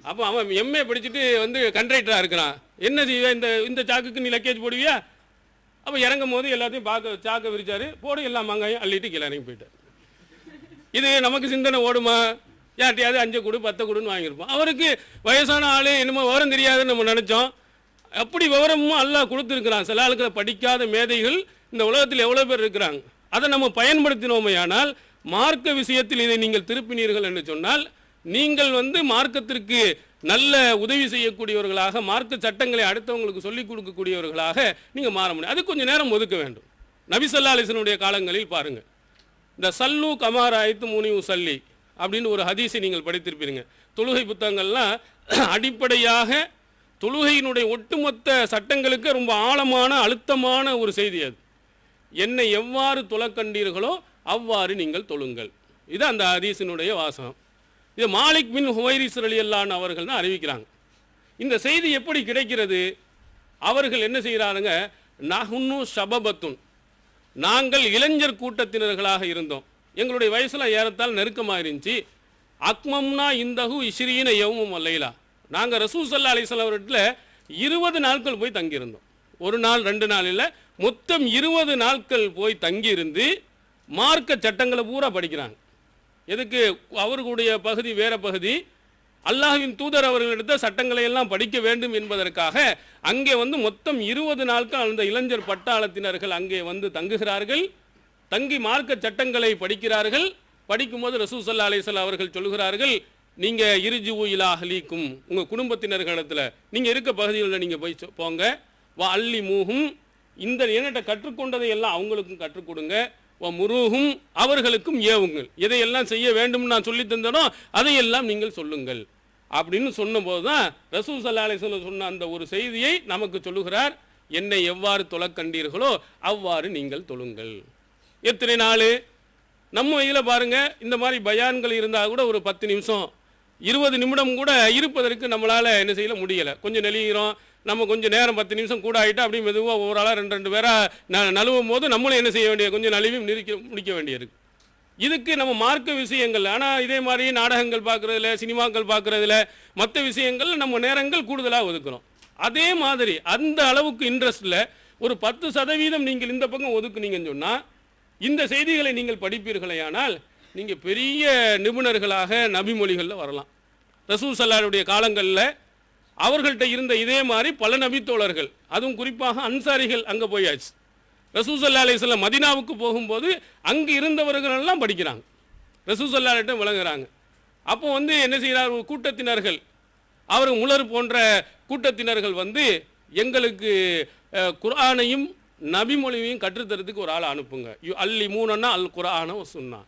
அப்போ அவன் எம்ஏ படிச்சுட்டு கண்ட்ரைக்டராக இருக்கிறான், என்ன செய்வேன், இந்த சாக்குக்கு நீ லக்கேஜ் போடுவியா? அப்போ இறங்கும் போது எல்லாத்தையும் சாக்கை விரிச்சாரு, போடு எல்லா மாங்காயும் அள்ளிட்டு கீழே இறங்கி போயிட்டார். இது நமக்கு சிந்தனை ஓடுமா? யார்ட்டையாவது 5 கொடு 10 கொடுன்னு வாங்கியிருப்போம். அவருக்கு வயசான ஆள் என்னமோ விவரம் தெரியாதுன்னு நம்ம நினச்சோம். அப்படி விவரமும் அல்லாஹ் கொடுத்துருக்கிறான். சில ஆளுக்களை படிக்காத மேதைகள் இந்த உலகத்தில் எவ்வளோ பேர் இருக்கிறாங்க. அதை நம்ம பயன்படுத்தினோமே ஆனால், மார்க்க விஷயத்தில் இதை நீங்கள் திருப்பினீர்கள் என்று சொன்னால், நீங்கள் மார்க்கத்திற்கு நல்ல உதவி செய்யக்கூடியவர்களாக, மார்க்க சட்டங்களை அடுத்தவங்களுக்கு சொல்லிக் கொடுக்கக்கூடியவர்களாக நீங்கள் மாற முடியும். அது கொஞ்சம் நேரம் ஒதுக்க வேண்டும். நபி ஸல்லல்லாஹு அலைஹி வஸல்லம் காலங்களில் பாருங்கள், இந்த சல்லு கமார ஐத்து முனி உசல்லி அப்படின்னு ஒரு ஹதீஸை நீங்கள் படித்திருப்பீங்க. தொழுகை புத்தகங்கள்லாம் அடிப்படையாக தொழுகையினுடைய ஒட்டுமொத்த சட்டங்களுக்கு ரொம்ப ஆழமான அழுத்தமான ஒரு செய்தி. அது என்னை எவ்வாறு தொழக்கண்டீர்களோ அவ்வாறு நீங்கள் தொழுங்கள், இது அந்த ஹதீஸினுடைய வாசகம். இது மாலிக் பின் ஹுவைரிஸ் ரலியல்லாஹு அவர்கள் தான் அறிவிக்கிறாங்க. இந்த செய்தி எப்படி கிடைக்கிறது? அவர்கள் என்ன செய்கிறாருங்க, நஹ்னு ஷபபத்துன், நாங்கள் இளைஞர் கூட்டத்தினர்களாக இருந்தோம், எங்களுடைய வயசில் ஏறத்தால் நெருக்கமாக இருந்துச்சு. அக்மம்னா இந்தஹு இஸ்ரீன யௌமும் அல்லைலா, நாங்கள் ரசூல் ஸல்லல்லாஹு அலைஹி வஸல்லம் அவர்கிட்ட 20 நாட்கள் போய் தங்கியிருந்தோம். ஒரு நாள் 2 நாள் இல்லை, மொத்தம் 20 நாட்கள் போய் தங்கியிருந்து மார்க்க சட்டங்களை பூரா படிக்கிறாங்க. எதுக்கு? அவர்களுடைய பகுதி வேற பகுதி, அல்லாஹ்வின் தூதர் அவர்களிடத்த சட்டங்களை எல்லாம் படிக்க வேண்டும் என்பதற்காக அங்கே வந்து மொத்தம் 20 நாட்கள் அந்த இளைஞர் பட்டாளத்தினர்கள் அங்கே வந்து தங்குகிறார்கள். தங்கி மார்க்க சட்டங்களை படிக்கிறார்கள். படிக்கும்போது ரசூல் ஸல்லல்லாஹு அலைஹி வஸல்லம் அவர்கள் சொல்கிறார்கள், நீங்க இர்ஜிஉ இலா அஹ்லீக்கும், உங்க குடும்பத்தினர்களிடத்துல நீங்க இருக்க பகுதிகளில் நீங்க போய் போங்க. வ அல்லிமூஹும், இந்த என்கிட்ட கற்றுக்கொண்டதை எல்லாம் அவங்களுக்கும் கற்றுக் கொடுங்க. வ முருஹும், அவர்களுக்கும் ஏவுங்கள். எதையெல்லாம் செய்ய வேண்டும் நான் சொல்லி தந்தனோ அதையெல்லாம் நீங்கள் சொல்லுங்கள் அப்படின்னு சொன்னபோது தான் ரசூல் ஸல்லல்லாஹு அலைஹி வஸல்லம் சொன்ன அந்த ஒரு செய்தியை நமக்கு சொல்லுகிறார். என்னை எவ்வாறு தொழக் கண்டீர்களோ அவ்வாறு நீங்கள் தொழுங்கள். எத்தனை நாள் நம்ம இதில் பாருங்க, இந்த மாதிரி பயான்கள் இருந்தால் கூட ஒரு 10 நிமிஷம் 20 நிமிடம் கூட இருப்பதற்கு நம்மளால் என்ன செய்யல முடியலை. கொஞ்சம் நெளிகிறோம், நம்ம கொஞ்சம் நேரம் 10 நிமிஷம் கூட ஆகிட்டு அப்படியே மெதுவாக ஒரு ஆளாக 2 பேராக நழுவும் போது நம்மளும் என்ன செய்ய வேண்டிய கொஞ்சம் நழுவி முடிக்க வேண்டியிருக்கு. இதுக்கு நம்ம மார்க்க விஷயங்கள், ஆனால் இதே மாதிரி நாடகங்கள் பார்க்குறதுல, சினிமாக்கள் பார்க்குறதுல, மற்ற விஷயங்கள் நம்ம நேரங்கள் கூடுதலாக ஒதுக்குறோம். அதே மாதிரி அந்த அளவுக்கு இன்ட்ரெஸ்ட்டில் ஒரு 10% நீங்கள் இந்த பக்கம் ஒதுக்குனீங்கன்னு சொன்னால், இந்த செய்திகளை நீங்கள் படிப்பீர்களேயானால் நீங்கள் பெரிய நிபுணர்களாக நபிமொழிகளில் வரலாம். ரசூல் ஸல்லல்லாஹுடைய காலங்களில் அவர்கள்ட்ட இருந்த இதே மாதிரி பல நபித்தோழர்கள், அதுவும் குறிப்பாக அன்சாரிகள் அங்கே போயாச்சு. ரசூல் ஸல்லல்லாஹு அலைஹி வஸல்லம் மதீனாவுக்கு போகும்போது அங்கே இருந்தவர்கள் எல்லாம் படிக்கிறாங்க, ரசூல் ஸல்லல்லாஹு அலைஹி வஸல்லம் விளங்குறாங்க. அப்போ வந்து என்ன செய்கிறார், கூட்டத்தினர்கள், அவர் உலர் போன்ற கூட்டத்தினர்கள் வந்து எங்களுக்கு குர்ஆனையும் நபிமொழியையும் கற்றுத்தரத்துக்கு ஒரு ஆளை அனுப்புங்க. அல்லிமூனன்னா அல் குர்ஆன வ சுன்னா,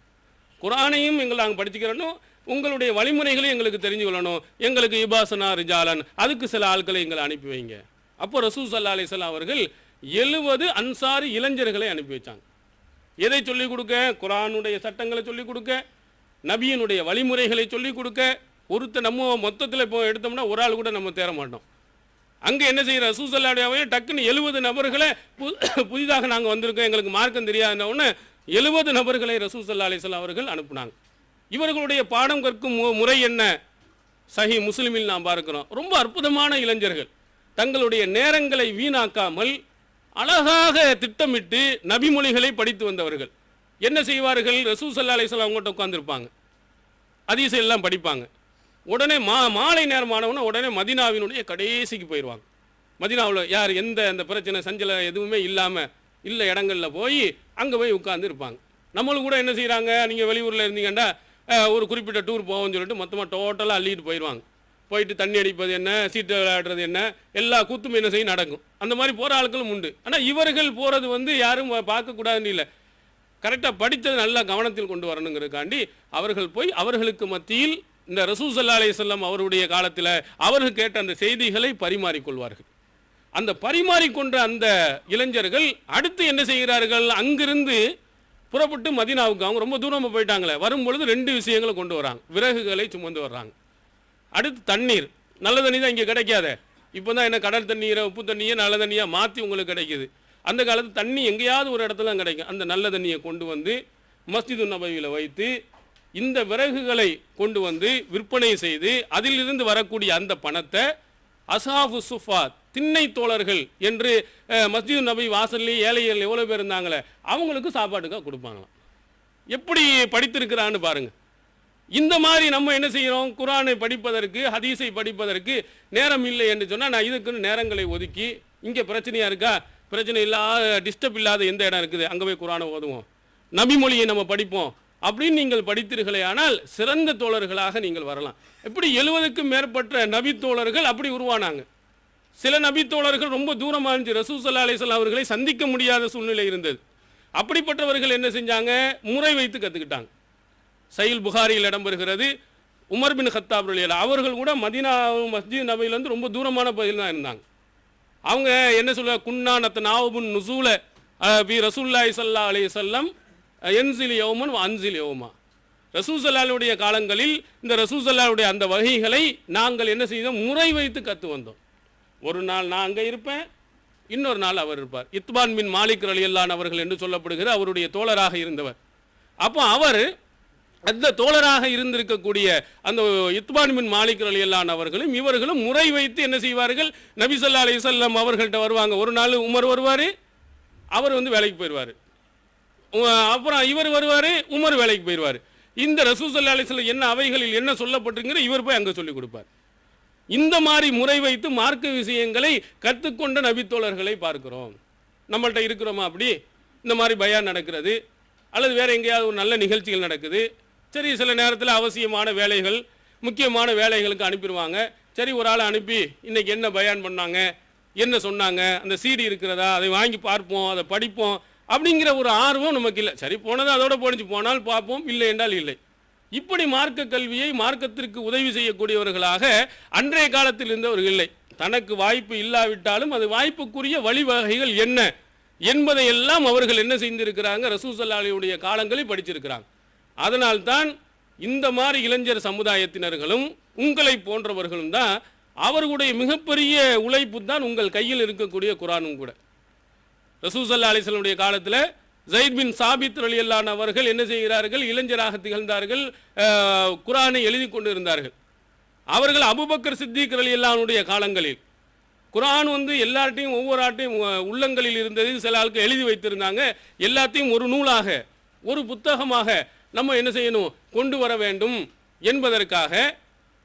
குர்ஆனையும் எங்களை நாங்கள் படிச்சுக்கிறோம், உங்களுடைய வழிமுறைகளையும் எங்களுக்கு தெரிஞ்சு கொள்ளணும், எங்களுக்கு இபாசனா ரிஜாலன், அதுக்கு சில ஆட்களை எங்களை அனுப்பி வைங்க. அப்போ ரசூல் ஸல்லல்லாஹு அலைஹி வஸல்லம் அவர்கள் 70 அன்சாரி இளைஞர்களை அனுப்பி வச்சாங்க. எதை சொல்லிக் கொடுக்க? குர்ஆனுடைய சட்டங்களை சொல்லிக் கொடுக்க, நபியினுடைய வழிமுறைகளை சொல்லிக் கொடுக்க. நம்ம மொத்தத்தில் இப்போ எடுத்தோம்னா ஒரு ஆள் கூட நம்ம தேர மாட்டோம். அங்கே என்ன செய்கிற ரசூல் ஸல்லல்லாஹு அலைஹி வஸல்லம் டக்குன்னு 70 நபர்களை புதிதாக நாங்கள் வந்திருக்கோம், எங்களுக்கு மார்க்கம் தெரியாதுன்னு 70 நபர்களை ரசூல் ஸல்லல்லாஹு அலைஹி வஸல்லம் அவர்கள் அனுப்புனாங்க. இவர்களுடைய பாடம் கற்கும் முறை என்ன? சஹீஹ் முஸ்லிமில் நாம் பார்க்கிறோம். ரொம்ப அற்புதமான இளைஞர்கள், தங்களுடைய நேரங்களை வீணாக்காமல் அழகாக திட்டமிட்டு நபிமொழிகளை படித்து வந்தவர்கள். என்ன செய்வார்கள்? ரசூல் ஸல்லல்லாஹு அலைஹி வஸல்லம் அவங்கள்ட்ட உட்காந்துருப்பாங்க, ஹதீஸ் எல்லாம் படிப்பாங்க. உடனே மாலை நேரமானவன உடனே மதீனாவினுடைய கடைசிக்கு போயிடுவாங்க. மதீனாவில் யார் எந்த அந்த பிரச்சனை சஞ்சலம் எதுவுமே இல்லாமல் இல்லை இடங்களில் போய் அங்கே போய் உட்கார்ந்து இருப்பாங்க. நம்மளும் கூட என்ன செய்கிறாங்க, நீங்கள் வெளியூரில் இருந்தீங்கன்னா ஒரு குறிப்பிட்ட டூர் போவோம்னு சொல்லிட்டு மொத்தமாக டோட்டலாக அள்ளிட்டு போயிடுவாங்க. போயிட்டு தண்ணி அடிப்பது என்ன, சீட்டு விளையாடுறது என்ன, எல்லா கூத்தும் என்ன செய்ய நடக்கும். அந்த மாதிரி போகிற ஆட்களும் உண்டு. ஆனால் இவர்கள் போகிறது வந்து யாரும் பார்க்கக்கூடாதுன்னு இல்லை, கரெக்டாக படித்தது நல்லா கவனத்தில் கொண்டு வரணுங்கிறதுக்காண்டி அவர்கள் போய் அவர்களுக்கு மத்தியில் இந்த ரசூல் ஸல்லல்லாஹு அலைஹி வஸல்லம் அவருடைய காலத்தில் அவர்கள் கேட்ட அந்த செய்திகளை பரிமாறிக்கொள்வார்கள். அந்த பரிமாறிக்கொண்ட அந்த இளைஞர்கள் அடுத்து என்ன செய்கிறார்கள், அங்கிருந்து புறப்பட்டு மதீனாவுக்கு, அவங்க ரொம்ப தூரமாக போயிட்டாங்களே, வரும்பொழுது 2 விஷயங்களை கொண்டு வராங்க. விறகுகளை சுமந்து வர்றாங்க. அடுத்து தண்ணீர், நல்ல தண்ணி தான் இங்கே கிடைக்காத, இப்போ தான் என்ன கடல் தண்ணீரை உப்பு தண்ணியை நல்ல தண்ணியாக மாற்றி உங்களுக்கு கிடைக்குது. அந்த காலத்து தண்ணி எங்கேயாவது ஒரு இடத்துல தான் கிடைக்கும். அந்த நல்ல தண்ணியை கொண்டு வந்து மஸ்ஜிது நபவியில் வைத்து இந்த விறகுகளை கொண்டு வந்து விற்பனை செய்து அதிலிருந்து வரக்கூடிய அந்த பணத்தை அஸ்ஹாபு சுஃபா, திண்ணை தோழர்கள் என்று மஸ்ஜிது நபி வாசல்லே ஏழைகள் எவ்வளோ பேர் இருந்தாங்களே அவங்களுக்கு சாப்பாட்டுக்காக கொடுப்பாங்களாம். எப்படி படித்திருக்கிறான்னு பாருங்க. இந்த மாதிரி நம்ம என்ன செய்கிறோம், குர்ஆனை படிப்பதற்கு, ஹதீஸை படிப்பதற்கு நேரம் இல்லை என்று சொன்னால், நான் இதுக்குன்னு நேரங்களை ஒதுக்கி, இங்கே பிரச்சனையாக இருக்கா, பிரச்சனை இல்லாத டிஸ்டர்ப் இல்லாத எந்த இடம் இருக்குது அங்கே போய் குர்ஆனை ஓதுவோம், நபிமொழியை நம்ம படிப்போம் அப்படின்னு நீங்கள் படித்தீர்களே ஆனால் சிறந்த தோழர்களாக நீங்கள் வரலாம். எப்படி 70க்கும் மேற்பட்ட நபித்தோழர்கள் அப்படி உருவானாங்க. சில நபித்தோழர்கள் ரொம்ப தூரமாக இருந்துச்சு, ரசூல் ஸல்லல்லாஹு அலைஹி வஸல்லம் அவர்களை சந்திக்க முடியாத சூழ்நிலை இருந்தது. அப்படிப்பட்டவர்கள் என்ன செஞ்சாங்க, முறை வைத்து கற்றுக்கிட்டாங்க. சஹீஹ் புகாரியில் இடம்பெறுகிறது, உமர் பின் கத்தாப் ரலியல்லாஹு அவர்கள் கூட மதீனா மஸ்ஜித் நபவியிலேருந்து ரொம்ப தூரமான பகுதியில் தான் இருந்தாங்க. அவங்க என்ன சொல்ல, குன்னா நத்னாவுபுன் நுசூல பி ரசூலுல்லாஹி ஸல்லல்லாஹு அலைஹி வஸல்லம் என்சில் யௌமன் அன்சில் யௌமா. ரசூல் ஸல்லல்லாஹுடைய காலங்களில் இந்த ரசூல் ஸல்லல்லாஹுடைய அந்த வகைகளை நாங்கள் என்ன செய்தோம், முறை வைத்து கற்று வந்தோம். ஒரு நாள் நான் அங்கே இருப்பேன், இன்னொரு நாள் அவர் இருப்பார். இத்பான் பின் மாலிக் ரலியல்லாஹு அவர்கள் என்று சொல்லப்படுகிற அவருடைய தோழராக இருந்தவர். அப்போ அவர் அந்த தோழராக இருந்திருக்கக்கூடிய அந்த இத்பான் பின் மாலிக் ரலியல்லாஹு அவர்களும் இவர்களும் முறை வைத்து என்ன செய்வார்கள், நபி ஸல்லல்லாஹு அலைஹி வஸல்லம் அவர்கள்ட்ட வருவாங்க. ஒரு நாள் உமர் வருவார், அவர் வந்து வேலைக்கு போயிடுவார். அப்புறம் இவர் வருவார், உமர் வேலைக்கு போயிடுவார். இந்த ரசூல் ஸல்லல்லாஹு அலைஹி வஸல்லம் என்ன அவைகளில் என்ன சொல்லப்பட்டிருக்கிற இவர் போய் அங்கே சொல்லிக் கொடுப்பார். இந்த மாதிரி முறை வைத்து மார்க்க விஷயங்களை கற்றுக்கொண்ட நபித்தோழர்களை பார்க்கிறோம். நம்மள்கிட்ட இருக்கிறோமா அப்படி? இந்த மாதிரி பயான் நடக்கிறது அல்லது வேறு எங்கேயாவது ஒரு நல்ல நிகழ்ச்சிகள் நடக்குது, சரி சில நேரத்தில் அவசியமான வேலைகள் முக்கியமான வேலைகளுக்கு அனுப்பிடுவாங்க. சரி ஒரு ஆளை அனுப்பி இன்றைக்கி என்ன பயான் பண்ணாங்க, என்ன சொன்னாங்க, அந்த சிடி இருக்கிறதா, அதை வாங்கி பார்ப்போம், அதை படிப்போம் அப்படிங்கிற ஒரு ஆர்வம் நமக்கு இல்லை. சரி போனது அதோட போனிச்சு, போனால் பார்ப்போம், இல்லை என்றால் இல்லை. இப்படி மார்க்க கல்வியை மார்க்கத்திற்கு உதவி செய்யக்கூடியவர்களாக அன்றைய காலத்தில் இருந்தவர்கள் இல்லை. தனக்கு வாய்ப்பு இல்லாவிட்டாலும் அது வாய்ப்புக்குரிய வழிவகைகள் என்ன என்பதை எல்லாம் அவர்கள் என்ன செய்திருக்கிறாங்க, ரசூல் ஸல்லல்லாஹு அலைஹி வஸல்லம் காலங்களில் படிச்சிருக்கிறாங்க. அதனால்தான் இந்த மாதிரி இளைஞர் சமுதாயத்தினர்களும் உங்களை போன்றவர்களும் தான் அவர்களுடைய மிகப்பெரிய உழைப்பு தான் உங்கள் கையில் இருக்கக்கூடிய குர்ஆனும் கூட. ரசூல் ஸல்லல்லாஹு அலைஹி வஸல்லம் காலத்தில் ஸைத் பின் சாபித் ரலியல்லாஹு அன்ஹு அவர்கள் என்ன செய்கிறார்கள், இளைஞராக திகழ்ந்தார்கள், குர்ஆனை எழுதி கொண்டு இருந்தார்கள். அவர்கள் அபூபக்கர் சித்திக் ரலியல்லாஹு அன்ஹுடைய காலங்களில் குர்ஆன் எல்லார்ட்டையும் ஒவ்வொரு ஆட்டையும் உள்ளங்களில் இருந்தது, சில ஆளுக்கு எழுதி வைத்திருந்தாங்க. எல்லாத்தையும் ஒரு நூலாக ஒரு புத்தகமாக நம்ம என்ன செய்யணும், கொண்டு வர வேண்டும் என்பதற்காக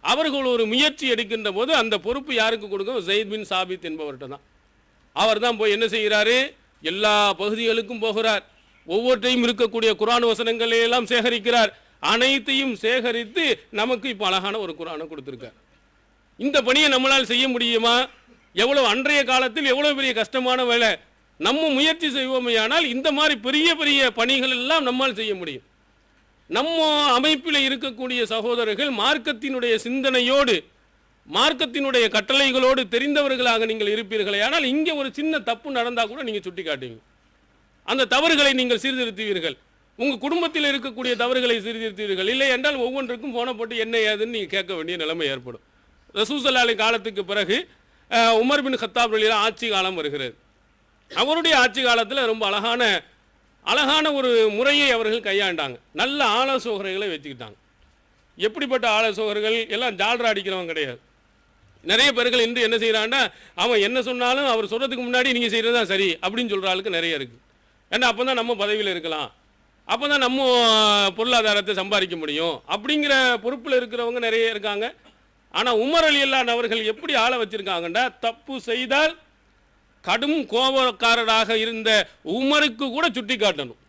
அவர்கள் ஒரு முயற்சி எடுக்கின்ற போது அந்த பொறுப்பு யாருக்கு கொடுக்கும், ஸைத் பின் சாபித் என்பவர்கிட்ட தான். அவர் தான் போய் என்ன செய்கிறாரு, எல்லா பகுதிகளுக்கும் போகிறார், ஒவ்வொன்றையும் இருக்கக்கூடிய குர்ஆன் வசனங்களை எல்லாம் சேகரிக்கிறார். அனைத்தையும் சேகரித்து நமக்கு இப்போ அழகான ஒரு குர்ஆனை கொடுத்திருக்கார். இந்த பணியை நம்மளால் செய்ய முடியுமா? எவ்வளவு அன்றைய காலத்தில் எவ்வளவு பெரிய கஷ்டமான வேலை. நம்ம முயற்சி செய்வோமையானால் இந்த மாதிரி பெரிய பெரிய பணிகள் எல்லாம் நம்மால் செய்ய முடியும். நம்ம அமைப்பில் இருக்கக்கூடிய சகோதரர்கள் மார்க்கத்தினுடைய சிந்தனையோடு மார்க்கத்தினுடைய கட்டளைகளோடு தெரிந்தவர்களாக நீங்கள் இருப்பீர்களே, ஆனால் இங்கே ஒரு சின்ன தப்பு நடந்தால் கூட நீங்கள் சுட்டி காட்டுவீங்க. அந்த தவறுகளை நீங்கள் சீர்திருத்துவீர்கள். உங்கள் குடும்பத்தில் இருக்கக்கூடிய தவறுகளை சீர்திருத்துவீர்கள். இல்லை என்றால் ஒவ்வொன்றுக்கும் போன போட்டு என்ன ஏதுன்னு நீங்கள் கேட்க வேண்டிய நிலைமை ஏற்படும். ரசூல் ஸல்லல்லாஹு அலைஹி காலத்துக்கு பிறகு உமர் பின் கத்தாப் ரலியல்லாஹு ஆட்சி காலம் வருகிறது. அவருடைய ஆட்சி காலத்தில் ரொம்ப அழகான ஒரு முறையை அவர்கள் கையாண்டாங்க. நல்ல ஆலோசகர்களை வச்சுக்கிட்டாங்க. எப்படிப்பட்ட ஆலோசகர்கள்? எல்லாம் ஜால்ரா அடிக்கிறவங்க கிடையாது. நிறைய பேர்கள் இன்று என்ன செய்கிறாங்கன்னா, அவன் என்ன சொன்னாலும் அவர் சொல்கிறதுக்கு முன்னாடி நீங்கள் செய்கிறது தான் சரி அப்படின்னு சொல்கிற ஆளுக்கு நிறைய இருக்குது. ஏன்னா அப்போ தான் நம்ம பதவியில் இருக்கலாம், அப்போ தான் நம்ம பொருளாதாரத்தை சம்பாதிக்க முடியும் அப்படிங்கிற பொறுப்பில் இருக்கிறவங்க நிறைய இருக்காங்க. ஆனால் உமர் ரலியல்லாஹு அன்ஹு அவர்கள் எப்படி ஆளை வச்சுருக்காங்கன்னா, தப்பு செய்தால் கடும் கோபக்காரராக இருந்த உமருக்கு கூட சுட்டி காட்டணும்,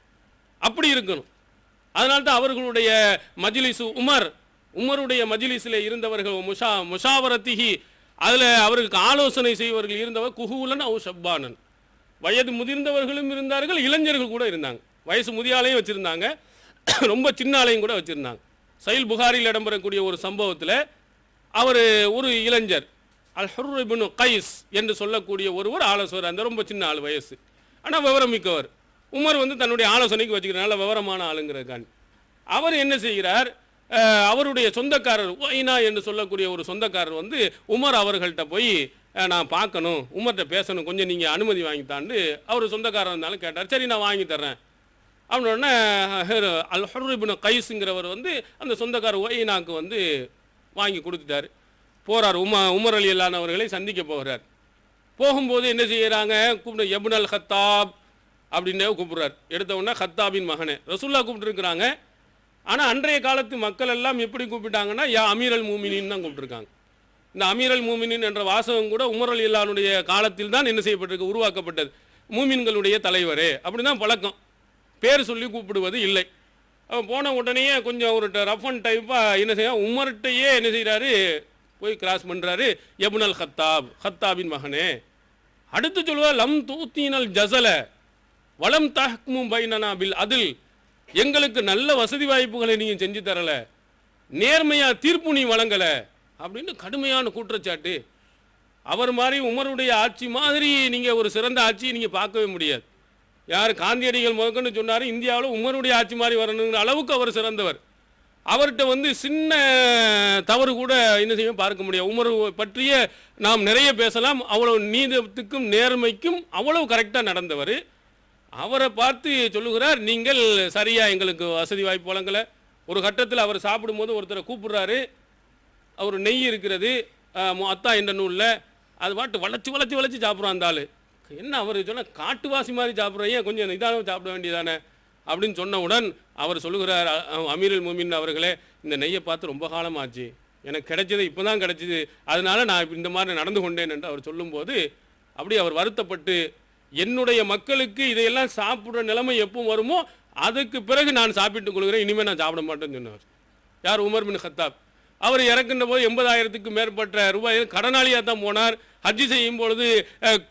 அப்படி இருக்கணும். அதனால தான் அவர்களுடைய மஜ்லிஸ் உமருடைய மஜ்லிஸில் இருந்தவர்கள் முஷாவரத்திஹி, அதில் அவருக்கு ஆலோசனை செய்வர்கள் இருந்தவர் குஹூலன் அவு ஷப்பானன், வயது முதிர்ந்தவர்களும் இருந்தார்கள், இளைஞர்கள் கூட இருந்தாங்க. வயசு முதியாலையும் வச்சுருந்தாங்க, ரொம்ப சின்ன ஆளையும் கூட வச்சுருந்தாங்க. சஹீஹ் புகாரியில் இடம்பெறக்கூடிய ஒரு சம்பவத்தில் அவர் ஒரு இளைஞர் அல்-ஹுர் இப்னு கைஸ் என்று சொல்லக்கூடிய ஒருவர் ஆலோசகர். அந்த ரொம்ப சின்ன ஆள் வயசு, ஆனால் விவரம் மிக்கவர். உமர் தன்னுடைய ஆலோசனைக்கு வச்சுக்கிறனால விவரமான ஆளுங்கிறதுக்காண்டி அவர் என்ன செய்கிறார், அவருடைய சொந்தக்காரர் ஒய்னா என்று சொல்லக்கூடிய ஒரு சொந்தக்காரர் உமர் அவர்கள்ட்ட போய் நான் பார்க்கணும், உமர்கிட்ட பேசணும், கொஞ்சம் நீங்கள் அனுமதி வாங்கித்தாண்டு அவர் சொந்தக்காரர் இருந்தாலும் கேட்டார். சரி நான் வாங்கி தர்றேன் அப்படின்னோடனே அல்-ஹுர் இப்னு கைஸுங்கிறவர் அந்த சொந்தக்காரர் ஒய்னாக்கு வாங்கி கொடுத்துட்டார். போகிறார், உமர் ரலியல்லாஹு அன்ஹு அவர்களை சந்திக்க போகிறார். போகும்போது என்ன செய்கிறாங்க, கூப்பிட்டு இப்னுல் கத்தாப் அப்படின்னே கூப்பிட்றார். எடுத்த உடனே கத்தாபின் மகனே ரசூலுல்லாஹ் கூப்பிட்டுருக்குறாங்க. ஆனால் அன்றைய காலத்து மக்கள் எல்லாம் எப்படி கூப்பிட்டாங்கன்னா, யா அமீரல் மூமினின் தான் கூப்பிட்டுருக்காங்க. இந்த அமீரல் மூமினின் என்ற வாசகம் கூட உமர் ரலியல்லாஹு அன்ஹுடைய காலத்தில் தான் என்ன செய்யப்பட்டிருக்கு, உருவாக்கப்பட்டது. மூமின்களுடைய தலைவரே அப்படி தான் பழக்கம், பேர் சொல்லி கூப்பிடுவது இல்லை. அவன் போன உடனேயே கொஞ்சம் ஒரு ரஃப் அண்ட் டைப்பாக என்ன செய்ய உமர்கிட்டையே என்ன செய்கிறாரு, போய் கிராஸ் பண்ணுறாரு, இப்னுல் கத்தாபின் மகனே. அடுத்து சொல்லுவார், லம் தூத்தீனல் ஜஸல வலம் தஹ்கும் பைனனா பில் அதில், எங்களுக்கு நல்ல வசதி வாய்ப்புகளை நீங்கள் செஞ்சு தரலை, நேர்மையாக தீர்ப்பு நீ வழங்கலை அப்படின்னு கடுமையான குற்றச்சாட்டு. அவர் மாதிரி உமருடைய ஆட்சி மாதிரி நீங்கள் ஒரு சிறந்த ஆட்சியை நீங்கள் பார்க்கவே முடியாது. யார் காந்தியடிகள் முதற்கொண்டு சொன்னார், இந்தியாவில் உமருடைய ஆட்சி மாதிரி வரணுங்கிற அளவுக்கு அவர் சிறந்தவர். அவர்கிட்ட சின்ன தவறு கூட என்ன செய்ய பார்க்க முடியாது. உமர் பற்றிய நாம் நிறைய பேசலாம், அவ்வளவு நீதத்துக்கும் நேர்மைக்கும் அவ்வளவு கரெக்டாக நடந்தவர். அவரை பார்த்து சொல்லுகிறார், நீங்கள் சரியாக எங்களுக்கு வசதி வாய்ப்பு வழங்கலை. ஒரு கட்டத்தில் அவர் சாப்பிடும்போது ஒருத்தரை கூப்பிடுறாரு, அவர் நெய் இருக்கிறது அத்தா என்ற நூலில், அது பாட்டு வளைச்சி சாப்பிட்றான் அந்த ஆள். என்ன அவர் சொன்னால், காட்டுவாசி மாதிரி சாப்பிட்றீங்க, கொஞ்சம் நிதானம் சாப்பிட வேண்டியதானே அப்படின்னு சொன்னவுடன் அவர் சொல்லுகிறார், அமீருல் முஃமினீன் அவர்களே, இந்த நெய்யை பார்த்து ரொம்ப காலமாச்சு, எனக்கு கிடைச்சது இப்போ தான் கிடைச்சிது, அதனால நான் இந்த மாதிரி நடந்து கொண்டேன் என்று அவர் சொல்லும்போது அப்படி அவர் வருத்தப்பட்டு, என்னுடைய மக்களுக்கு இதையெல்லாம் சாப்பிட்ற நிலைமை எப்போ வருமோ அதுக்கு பிறகு நான் சாப்பிட்டுக் கொள்கிறேன், இனிமேல் நான் சாப்பிட மாட்டேன்னு சொன்னவர் யார்? உமர் பின் கத்தாப். அவர் இறக்கின்ற போது 80,000க்கு மேற்பட்ட ரூபாய் கடனாளியாக தான் போனார். ஹஜ்ஜி செய்யும் பொழுது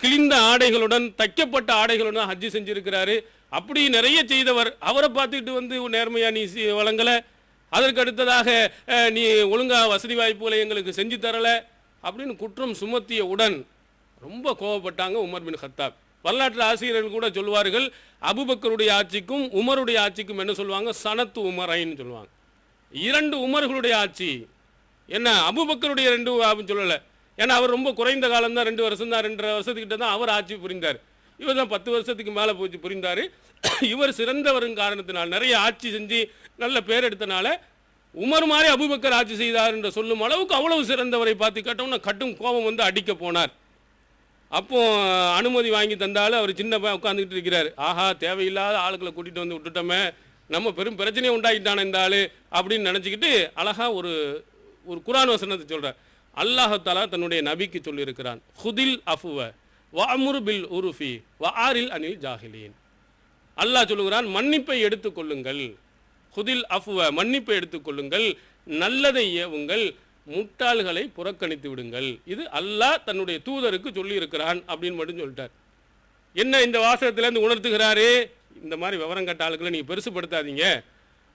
கிழிந்த ஆடைகளுடன், தைக்கப்பட்ட ஆடைகளுடன் ஹஜ்ஜி செஞ்சிருக்கிறாரு. அப்படி நிறைய செய்தவர். அவரை பார்த்துக்கிட்டு வந்து நேர்மையாக நீ வழங்கலை, அதற்கு அடுத்ததாக நீ ஒழுங்காக வசதி வாய்ப்புகளை எங்களுக்கு செஞ்சு தரலை அப்படின்னு குற்றம் சுமத்தியவுடன் ரொம்ப கோவப்பட்டாங்க உமர் பின் கத்தாப். வரலாற்று ஆசிரியர்கள் கூட சொல்வார்கள், அபூபக்கருடைய ஆட்சிக்கும் உமருடைய ஆட்சிக்கும் என்ன சொல்லுவாங்க? சனத்து உமரைன்னு சொல்லுவாங்க. 2 உமர்களுடைய ஆட்சி. என்ன, அபூபக்கருடைய 2 அப்படின்னு சொல்லலை. ஏன்னா அவர் ரொம்ப குறைந்த காலம் தான், 2 வருஷம் தான், 2.5 வருஷத்துக்கிட்ட தான் அவர் ஆட்சி புரிந்தார். இவர் தான் 10 வருஷத்துக்கு மேலே போச்சு புரிந்தார். இவர் சிறந்தவரும் காரணத்தினால், நிறைய ஆட்சி செஞ்சு நல்ல பேர் எடுத்தனால உமர் மாதிரி அபூபக்கர் ஆட்சி செய்தார் என்று சொல்லும் அளவுக்கு அவ்வளவு சிறந்தவரை பார்த்து கேட்டோம்னா கட்டும் கோபம் வந்து அடிக்க போனார். அப்போ அனுமதி வாங்கி தந்தாலும் அவர் சின்ன பையன் உட்காந்துக்கிட்டு இருக்கிறார். ஆஹா, தேவையில்லாத ஆளுக்களை கூட்டிகிட்டு வந்து விட்டுட்டோமே, நம்ம பெரும் பிரச்சனையை உண்டாக்கிட்டான இந்த ஆள் அப்படின்னு நினச்சிக்கிட்டு அழகாக ஒரு குர்ஆன் வசனத்தை சொல்கிறார். அல்லாஹ் தஆலா தன்னுடைய நபிக்கு சொல்லியிருக்கிறான், ஹுதில் அஃபுவ வஅமுர் பில் உருஃபி வஆரில் அனில் ஜாஹிலீன். அல்லாஹ் சொல்லுகிறான், மன்னிப்பை எடுத்துக்கொள்ளுங்கள். ஹுதில் அஃபுவ, மன்னிப்பை எடுத்துக்கொள்ளுங்கள், நல்லதை ஏவுங்கள், முட்டாள்களை புறக்கணித்து விடுங்கள். இது அல்லாஹ் தன்னுடைய தூதருக்கு சொல்லியிருக்கிறான் அப்படின்னு மட்டும் சொல்லிட்டார். என்ன இந்த வாசகத்திலேருந்து உணர்த்துகிறாரு? இந்த மாதிரி விவரம் கட்ட ஆளுக்களை நீங்கள் பெருசுப்படுத்தாதீங்க,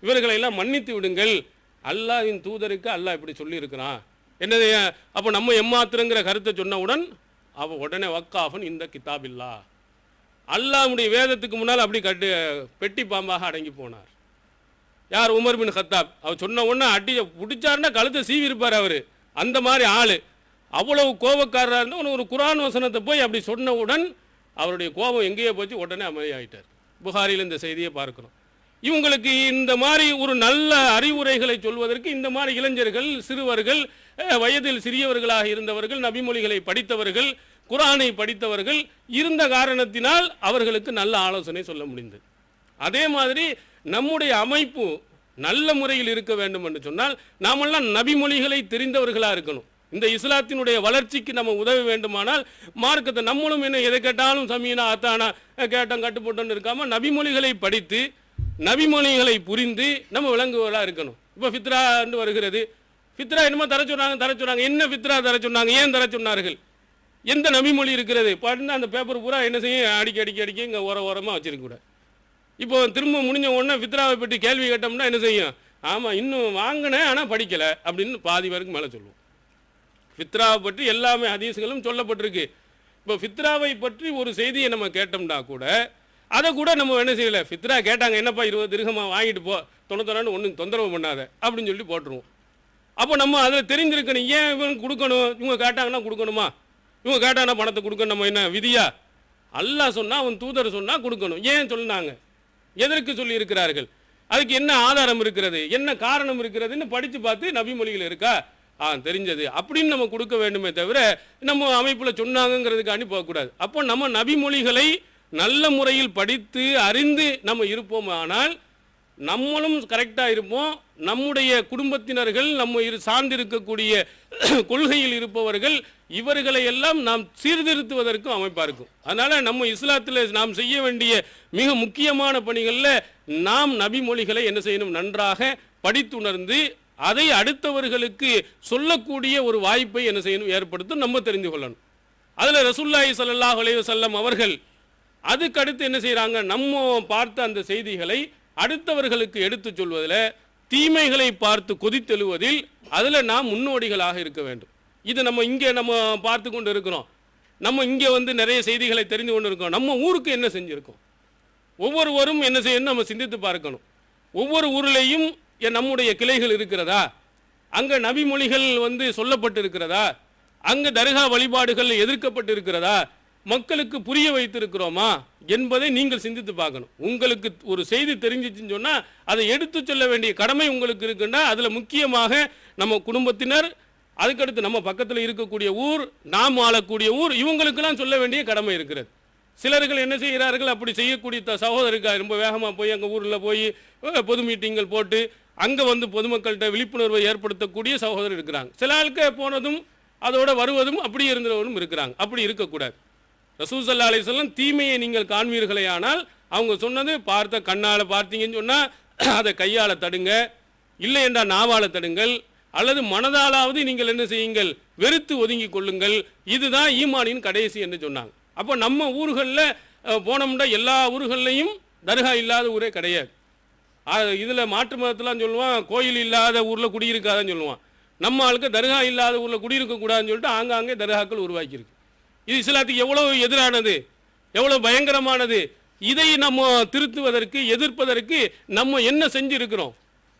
இவர்களை எல்லாம் மன்னித்து விடுங்கள். அல்லாஹ்வின் தூதருக்கு அல்லாஹ் இப்படி சொல்லியிருக்கிறான். என்னது? அப்போ நம்ம எம்மாத்திரங்கிற கருத்தை சொன்னவுடன் அவன் உடனே வக்காஃபன் இந்த கிதாபில்லா, அல்லாஹ்வுடைய வேதத்துக்கு முன்னால் அப்படி பெட்டி பாம்பாக அடங்கி போனார். யார்? உமர் பின் கத்தாப். அவர் சொன்ன உடனே அடி பிடிச்சாருன்னா கழுத்தை சீவி இருப்பார் அவர். அந்த மாதிரி ஆள். அவ்வளவு கோபக்காரராக இருந்தால் ஒரு குர்ஆன் வசனத்தை போய் அப்படி சொன்னவுடன் அவருடைய கோபம் எங்கேயோ போச்சு, உடனே அமைதியாயிட்டார். புகாரியில் இந்த செய்தியை பார்க்கிறோம். இவங்களுக்கு இந்த மாதிரி ஒரு நல்ல அறிவுரைகளை சொல்வதற்கு இந்த மாதிரி இளைஞர்கள், சிறுவர்கள், வயதில் சிறியவர்களாக இருந்தவர்கள், நபிமொழிகளை படித்தவர்கள், குர்ஆனை படித்தவர்கள் இருந்த காரணத்தினால் அவர்களுக்கு நல்ல ஆலோசனை சொல்ல முடிந்தது. அதே மாதிரி நம்முடைய அமைப்பு நல்ல முறையில் இருக்க வேண்டும் என்று சொன்னால் நாமெல்லாம் நபிமொழிகளை தெரிந்தவர்களாக இருக்கணும். இந்த இஸ்லாத்தினுடைய வளர்ச்சிக்கு நம்ம உதவ வேண்டுமானால் மார்க்கத்தை நம்மளும் என்ன எதை கேட்டாலும் சமீனா அத்தானா கேட்டோம் கட்டுப்பட்டோன்னு இருக்காமல் நபிமொழிகளை படித்து நபிமொழிகளை புரிந்து நம்ம விளங்குவர்களாக இருக்கணும். இப்போ ஃபித்ரான்னு வருகிறது. ஃபித்ரா என்னமோ தர சொன்னாங்க. என்ன ஃபித்ரா தர சொன்னாங்க? ஏன் தர சொன்னார்கள்? எந்த நபிமொழி இருக்கிறது? பாருன்னா அந்த பேப்பர் பூரா என்ன செய்யும்? அடிக்க இங்கே ஓரமாக வச்சிருக்கக்கூடாது. இப்போ திரும்ப முடிஞ்ச உடனே ஃபித்ராவை பற்றி கேள்வி கேட்டோம்னா என்ன செய்யும்? ஆமாம், இன்னும் வாங்கினேன் ஆனால் படிக்கலை அப்படின்னு பாதி பேருக்கு மேலே சொல்லுவோம். ஃபித்ராவை பற்றி எல்லாமே ஹதீஸ்களும் சொல்லப்பட்டிருக்கு. இப்போ ஃபித்ராவை பற்றி ஒரு செய்தியை நம்ம கேட்டோம்னா கூட அதை கூட நம்ம என்ன செய்யலை, ஃபித்ரா கேட்டாங்க, என்னப்பா 20 திர்ஹமா வாங்கிட்டு போ, 99 ஒன்றும் தொந்தரவு பண்ணாத அப்படின்னு சொல்லி போட்டுருவோம். அப்போ நம்ம அதில் தெரிஞ்சிருக்கணும், ஏன் இவங்க கொடுக்கணும், இவங்க கேட்டாங்கன்னா கொடுக்கணுமா, இவங்க கேட்டாங்கன்னா பணத்தை கொடுக்கணும், நம்ம என்ன விதியா? அல்லாஹ் சொன்னால் அவன் தூதர் சொன்னால் கொடுக்கணும். ஏன் சொன்னாங்க? எதற்கு சொல்லி இருக்கிறார்கள்? அதுக்கு என்ன ஆதாரம் இருக்கிறது, என்ன காரணம் இருக்கிறதுன்னு படித்து பார்த்து நபிமொழிகள் இருக்கா தெரிஞ்சது அப்படின்னு நம்ம கொடுக்க வேண்டுமே தவிர நம்ம அமைப்பில் சொன்னாங்கிறதுக்காண்டி போகக்கூடாது. அப்போ நம்ம நபிமொழிகளை நல்ல முறையில் படித்து அறிந்து நம்ம இருப்போம். ஆனால் நம்மளும் கரெக்டாக இருப்போம், நம்முடைய குடும்பத்தினர்கள், நம்ம சார்ந்திருக்கக்கூடிய கொள்கையில் இருப்பவர்கள், இவர்களை எல்லாம் நாம் சீர்திருத்துவதற்கும் அமைப்பாக இருக்கும். அதனால் நம்ம இஸ்லாத்தில் நாம் செய்ய வேண்டிய மிக முக்கியமான பணிகளில் நாம் நபிமொழிகளை என்ன செய்யணும்? நன்றாக படித்துணர்ந்து அதை அடுத்தவர்களுக்கு சொல்லக்கூடிய ஒரு வாய்ப்பை என்ன செய்யணும்? ஏற்படுத்தும். நம்ம தெரிந்து கொள்ளணும். அதில் ரசூலுல்லாஹி ஸல்லல்லாஹு அலைஹி வஸல்லம் அவர்கள் அதுக்கு அடுத்து என்ன செய்கிறாங்க? நம்ம பார்த்த அந்த செய்திகளை அடுத்தவர்களுக்கு எடுத்து சொல்வதில், தீமைகளை பார்த்து கொதித்தெழுவதில், அதில் நாம் முன்னோடிகளாக இருக்க வேண்டும். இது நம்ம இங்கே நம்ம பார்த்து கொண்டு இருக்கிறோம். நம்ம இங்கே வந்து நிறைய செய்திகளை தெரிந்து கொண்டு இருக்கோம். நம்ம ஊருக்கு என்ன செஞ்சுருக்கோம்? ஒவ்வொருவரும் என்ன செய்யணும்? நம்ம சிந்தித்து பார்க்கணும். ஒவ்வொரு ஊரிலையும் நம்முடைய கிளைகள் இருக்கிறதா? அங்கே நபிமொழிகள் வந்து சொல்லப்பட்டு இருக்கிறதா? அங்கே தர்கா வழிபாடுகள் எதிர்க்கப்பட்டு இருக்கிறதா? மக்களுக்கு புரிய வைத்திருக்கிறோமா என்பதை நீங்கள் சிந்தித்து பார்க்கணும். உங்களுக்கு ஒரு செய்தி தெரிஞ்சிச்சுன்னு சொன்னால் அதை எடுத்து சொல்ல வேண்டிய கடமை உங்களுக்கு இருக்குன்னா, அதில் முக்கியமாக நம்ம குடும்பத்தினர், அதுக்கடுத்து நம்ம பக்கத்தில் இருக்கக்கூடிய ஊர், நாம் ஆளக்கூடிய ஊர், இவங்களுக்கெல்லாம் சொல்ல வேண்டிய கடமை இருக்கிறது. சிலர்கள் என்ன செய்கிறார்கள், அப்படி செய்யக்கூடிய சகோதரர்கள் ரொம்ப வேகமாக போய் அங்கே ஊரில் போய் பொது மீட்டிங்கள் போட்டு அங்கே வந்து பொதுமக்கள்கிட்ட விழிப்புணர்வை ஏற்படுத்தக்கூடிய சகோதரர் இருக்கிறாங்க. சில ஆளுக்கு போனதும் அதோட வருவதும் அப்படி இருந்தவரும் இருக்கிறாங்க. அப்படி இருக்கக்கூடாது. ரசூல் ஸல்லல்லாஹு அலைஹி வஸல்லம் தீமையை நீங்கள் காண்பீர்களே ஆனால் அவங்க சொன்னது பார்த்த கண்ணால் பார்த்தீங்கன்னு சொன்னால் அதை கையால் தடுங்க, இல்லை என்றால் நாவால் தடுங்கள், அல்லது மனதாலாவது நீங்கள் என்ன செய்யுங்கள், வெறுத்து ஒதுங்கி கொள்ளுங்கள். இதுதான் ஈமானின் கடைசி என்று சொன்னாங்க. அப்போ நம்ம ஊர்களில் போனோம்னா எல்லா ஊர்கள்லையும் தர்கா இல்லாத ஊரே கிடையாது. இதில் மாற்று மதத்தெலாம் சொல்லுவான் கோயில் இல்லாத ஊரில் குடியிருக்காதான்னு சொல்லுவான். நம்ம ஆளுக்கு தர்கா இல்லாத ஊரில் குடியிருக்கக்கூடாதுன்னு சொல்லிட்டு ஆங்காங்கே தர்காக்கள் உருவாக்கியிருக்கு. இது இஸ்லாத்துக்கு எவ்வளோ எதிரானது, எவ்வளோ பயங்கரமானது. இதை நம்ம திருத்துவதற்கு எதிர்ப்பதற்கு நம்ம என்ன செஞ்சிருக்கிறோம்?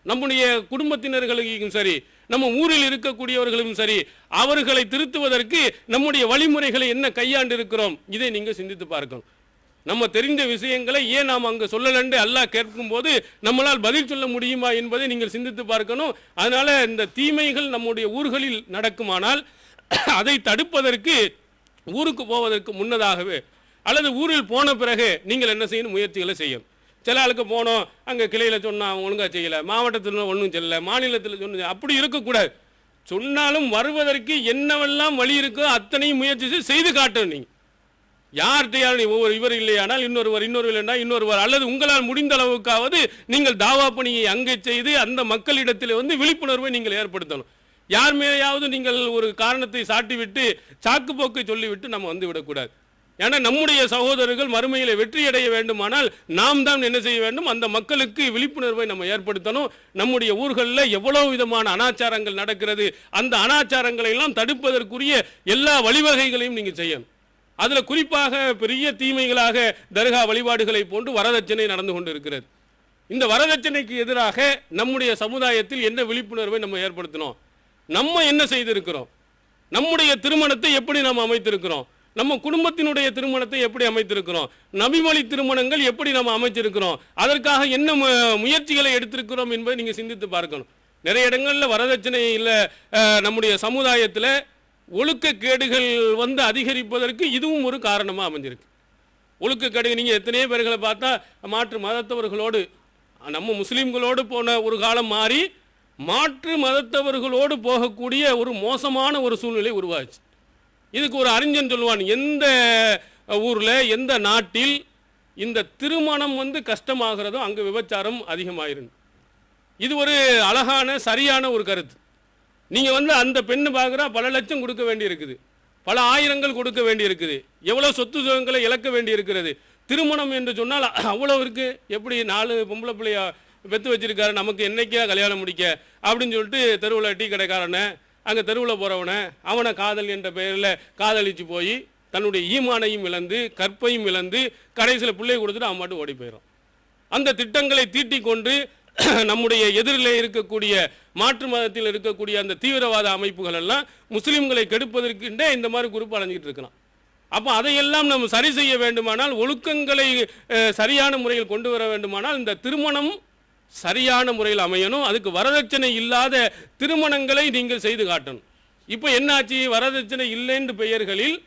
நம்முடைய குடும்பத்தினர்களுக்கும் சரி, நம்ம ஊரில் இருக்கக்கூடியவர்களும் சரி, அவர்களை திருத்துவதற்கு நம்முடைய வழிமுறைகளை என்ன கையாண்டு இருக்கிறோம்? இதை நீங்கள் சிந்தித்து பார்க்கணும். நம்ம தெரிந்த விஷயங்களை ஏன் நாம் அங்கே சொல்லலன்னு அல்லாஹ் கேட்கும்போது நம்மளால் பதில் சொல்ல முடியுமா என்பதை நீங்கள் சிந்தித்து பார்க்கணும். அதனால இந்த தீமைகள் நம்முடைய ஊர்களில் நடக்குமானால் அதை தடுப்பதற்கு ஊருக்கு போவதற்கு முன்னதாகவே அல்லது ஊரில் போன பிறகு நீங்கள் என்ன செய்யணும், முயற்சிகளை செய்யணும். சில ஆளுக்கு போனோம், அங்கே கிளையில் சொன்னால் ஒழுங்காக செய்யலை, மாவட்டத்தில் ஒன்றும் சொல்லலை, மாநிலத்தில் சொன்ன அப்படி இருக்கக்கூடாது. சொன்னாலும் வருவதற்கு என்னவெல்லாம் வழி இருக்கோ அத்தனையும் முயற்சி செய்து காட்டணும். நீங்கள் யார்கிட்டையாலும் ஒவ்வொரு இவர் இல்லையானால் இன்னொருவர், இன்னொரு இல்லைன்னா இன்னொருவர், அல்லது உங்களால் முடிந்த அளவுக்காவது நீங்கள் தாவா பணியை அங்கே செய்து அந்த மக்களிடத்தில் வந்து விழிப்புணர்வை நீங்கள் ஏற்படுத்தணும். யார் மேலேயாவது நீங்கள் ஒரு காரணத்தை சாட்டிவிட்டு சாக்கு போக்கை சொல்லிவிட்டு நம்ம வந்து விடக்கூடாது. ஏன்னா நம்முடைய சகோதரர்கள் மறுமையில் வெற்றியடைய வேண்டுமானால் நாம் தான் என்ன செய்ய வேண்டும், அந்த மக்களுக்கு விழிப்புணர்வை நம்ம ஏற்படுத்தணும். நம்முடைய ஊர்களில் எவ்வளவு விதமான அனாச்சாரங்கள் நடக்கிறது, அந்த அனாச்சாரங்களை எல்லாம் தடுப்பதற்குரிய எல்லா வழிவகைகளையும் நீங்கள் செய்யணும். அதில் குறிப்பாக பெரிய தீமைகளாக தர்கா வழிபாடுகளை போன்று வரதட்சணை நடந்து கொண்டு இருக்கிறது. இந்த வரதட்சணைக்கு எதிராக நம்முடைய சமுதாயத்தில் என்ன விழிப்புணர்வை நம்ம ஏற்படுத்தணும்? நம்ம என்ன செய்திருக்கிறோம்? நம்முடைய திருமணத்தை எப்படி நாம் அமைத்திருக்கிறோம்? நம்ம குடும்பத்தினுடைய திருமணத்தை எப்படி அமைத்திருக்கிறோம்? நபிமொழி திருமணங்கள் எப்படி நம்ம அமைச்சிருக்கிறோம்? அதற்காக என்ன முயற்சிகளை எடுத்திருக்கிறோம் என்பதை நீங்கள் சிந்தித்து பார்க்கணும். நிறைய இடங்களில் வரதட்சணை இல்லை, நம்முடைய சமுதாயத்தில் ஒழுக்கக்கேடுகள் வந்து அதிகரிப்பதற்கு இதுவும் ஒரு காரணமாக அமைஞ்சிருக்கு. ஒழுக்கக்கேடு நீங்கள் எத்தனையோ பேர்களை பார்த்தா மாற்று மதத்தவர்களோடு, நம்ம முஸ்லீம்களோடு போன ஒரு காலம் மாறி மாற்று மதத்தவர்களோடு போகக்கூடிய ஒரு மோசமான ஒரு சூழ்நிலை உருவாச்சு. இதுக்கு ஒரு அறிஞன் சொல்லுவான், எந்த ஊரில் எந்த நாட்டில் இந்த திருமணம் வந்து கஷ்டமாகிறதோ அங்கே விபச்சாரம் அதிகமாயிருந்து. இது ஒரு அழகான சரியான ஒரு கருத்து. நீங்கள் வந்து அந்த பெண்ணு பார்க்குறா, பல லட்சம் கொடுக்க வேண்டி இருக்குது, பல ஆயிரங்கள் கொடுக்க வேண்டி இருக்குது, எவ்வளோ சொத்து சுகங்களை இழக்க வேண்டி இருக்கிறது. திருமணம் என்று சொன்னால் அவ்வளோ இருக்குது. எப்படி 4 பொம்பளை பிள்ளைய பெற்று வச்சிருக்காரு, நமக்கு என்னைக்கா கல்யாணம் முடிக்க அப்படின்னு சொல்லிட்டு தெருவில் டீ கடைக்காரனை, அங்கே தெருவில் போகிறவனை, அவனை காதல் என்ற பெயரில் காதலிச்சு போய் தன்னுடைய ஈமானையும் இழந்து கற்பையும் இழந்து கடைசியில் பிள்ளையை கொடுத்துட்டு அவன் மட்டும் ஓடி போயிடும். அந்த திட்டங்களை தீட்டிக் கொண்டு நம்முடைய எதிரிலே இருக்கக்கூடிய மாற்று மதத்தில் இருக்கக்கூடிய அந்த தீவிரவாத அமைப்புகள் எல்லாம் முஸ்லீம்களை கெடுப்பதற்குண்டே இந்த மாதிரி குரூப் அலைஞ்சிட்டு இருக்கலாம். அப்போ அதையெல்லாம் நம்ம சரி செய்ய வேண்டுமானால், ஒழுக்கங்களை சரியான முறையில் கொண்டு வர வேண்டுமானால் இந்த திருமணம் சரியான முறையில் அமையணும். அதுக்கு வரதட்சணை இல்லாத திருமணங்களை நீங்கள் செய்து காட்டணும். இப்போ என்னாச்சு, வரதட்சணை இல்லைன்ற பெயர்களில்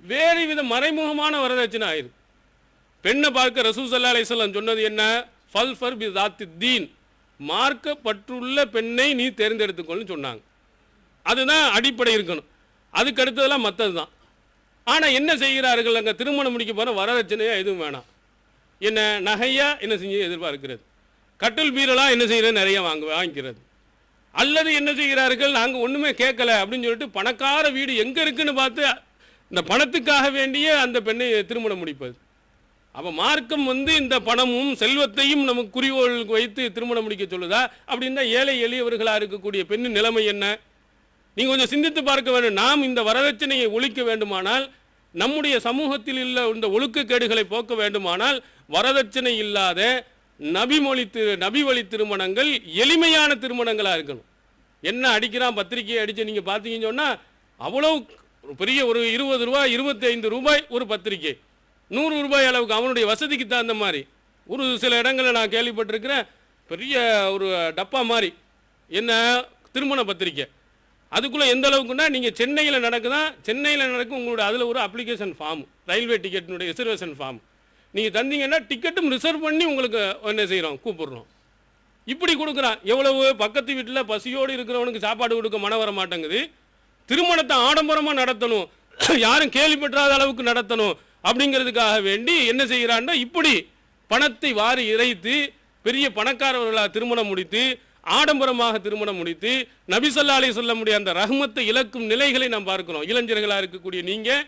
வேறு வித மறைமுகமான வரதட்சணை ஆயிருக்கு. பெண்ணை பார்க்க ரசூல் ஸல்லல்லாஹு அலைஹி வஸல்லம் சொன்னது என்ன, ஃபல்ஃபர் பி ஸாத்தி தீன், மார்க்கப்பற்றுள்ள பெண்ணை நீ தேர்ந்தெடுத்துக்கொள்னு சொன்னாங்க. அதுதான் அடிப்படை இருக்கணும். அதுக்கு அடுத்ததெல்லாம் மற்றது தான். ஆனால் என்ன செய்கிறார்கள், அங்கே திருமணம் முடிக்க போகிற வரதட்சணையாக எதுவும் வேணாம், என்ன நகையா என்ன செஞ்சு எதிர்பார்க்கிறது, கட்டில் பீரலாக என்ன செய்கிறது நிறைய வாங்கிக்கிறது, அல்லது என்ன செய்கிறார்கள், நாங்கள் ஒன்றுமே கேட்கல அப்படின்னு சொல்லிட்டு பணக்கார வீடு எங்கே இருக்குன்னு பார்த்து இந்த பணத்துக்காக வேண்டிய அந்த பெண்ணை திருமணம் முடிப்பது. அப்போ மார்க்கம் வந்து இந்த பணமும் செல்வத்தையும் நமக்கு குறிக்கோள் வைத்து திருமணம் முடிக்க சொல்லுதா? அப்படின்னா ஏழை எளியவர்களாக இருக்கக்கூடிய பெண்ணின் நிலைமை என்ன? நீங்கள் கொஞ்சம் சிந்தித்து பார்க்க வேண்டும். நாம் இந்த வரதட்சணையை ஒழிக்க வேண்டுமானால், நம்முடைய சமூகத்தில் உள்ள இந்த ஒழுக்கக்கேடுகளை போக்க வேண்டுமானால், வரதட்சணை இல்லாத நபி வழி திருமணங்கள் எளிமையான திருமணங்களாக இருக்கணும். என்ன அடிக்கிறான் பத்திரிகையை அடித்து நீங்கள் பார்த்தீங்கன்னு சொன்னால் அவ்வளோ பெரிய ஒரு 20 ரூபாய் 25 ரூபாய் ஒரு பத்திரிகை, 100 ரூபாய் அளவுக்கு அவனுடைய வசதிக்கு தகுந்த மாதிரி. ஒரு சில இடங்களில் நான் கேள்விப்பட்டிருக்கிறேன், பெரிய ஒரு டப்பா மாதிரி என்ன திருமண பத்திரிக்கை, அதுக்குள்ளே எந்த அளவுக்குன்னா நீங்கள் சென்னையில் நடக்குதான், சென்னையில் நடக்கும் உங்களுடைய அதில் ஒரு அப்ளிகேஷன் ஃபார்ம், ரயில்வே டிக்கெட்டினுடைய ரிசர்வேஷன் ஃபார்ம் நீங்கள் தந்தீங்கன்னா டிக்கெட்டும் ரிசர்வ் பண்ணி உங்களுக்கு என்ன செய்கிறோம், கூப்பிடுறோம். இப்படி கொடுக்குறான். எவ்வளவு பக்கத்து வீட்டில் பசியோடு இருக்கிறவனுக்கு சாப்பாடு கொடுக்க மன வர மாட்டேங்குது. திருமணத்தை ஆடம்பரமாக நடத்தணும், யாரும் கேள்விப்பட்டாத அளவுக்கு நடத்தணும் அப்படிங்கிறதுக்காக வேண்டி என்ன செய்கிறான்னா இப்படி பணத்தை வாரி இறைத்து பெரிய பணக்காரர்களாக திருமணம் முடித்து ஆடம்பரமாக திருமணம் முடித்து நபி ஸல்லல்லாஹு அலைஹி வஸல்லம் உடைய அந்த ரஹ்மத்தை இழக்கும் நிலைகளை நாம் பார்க்கிறோம். இளைஞர்களாக இருக்கக்கூடிய நீங்கள்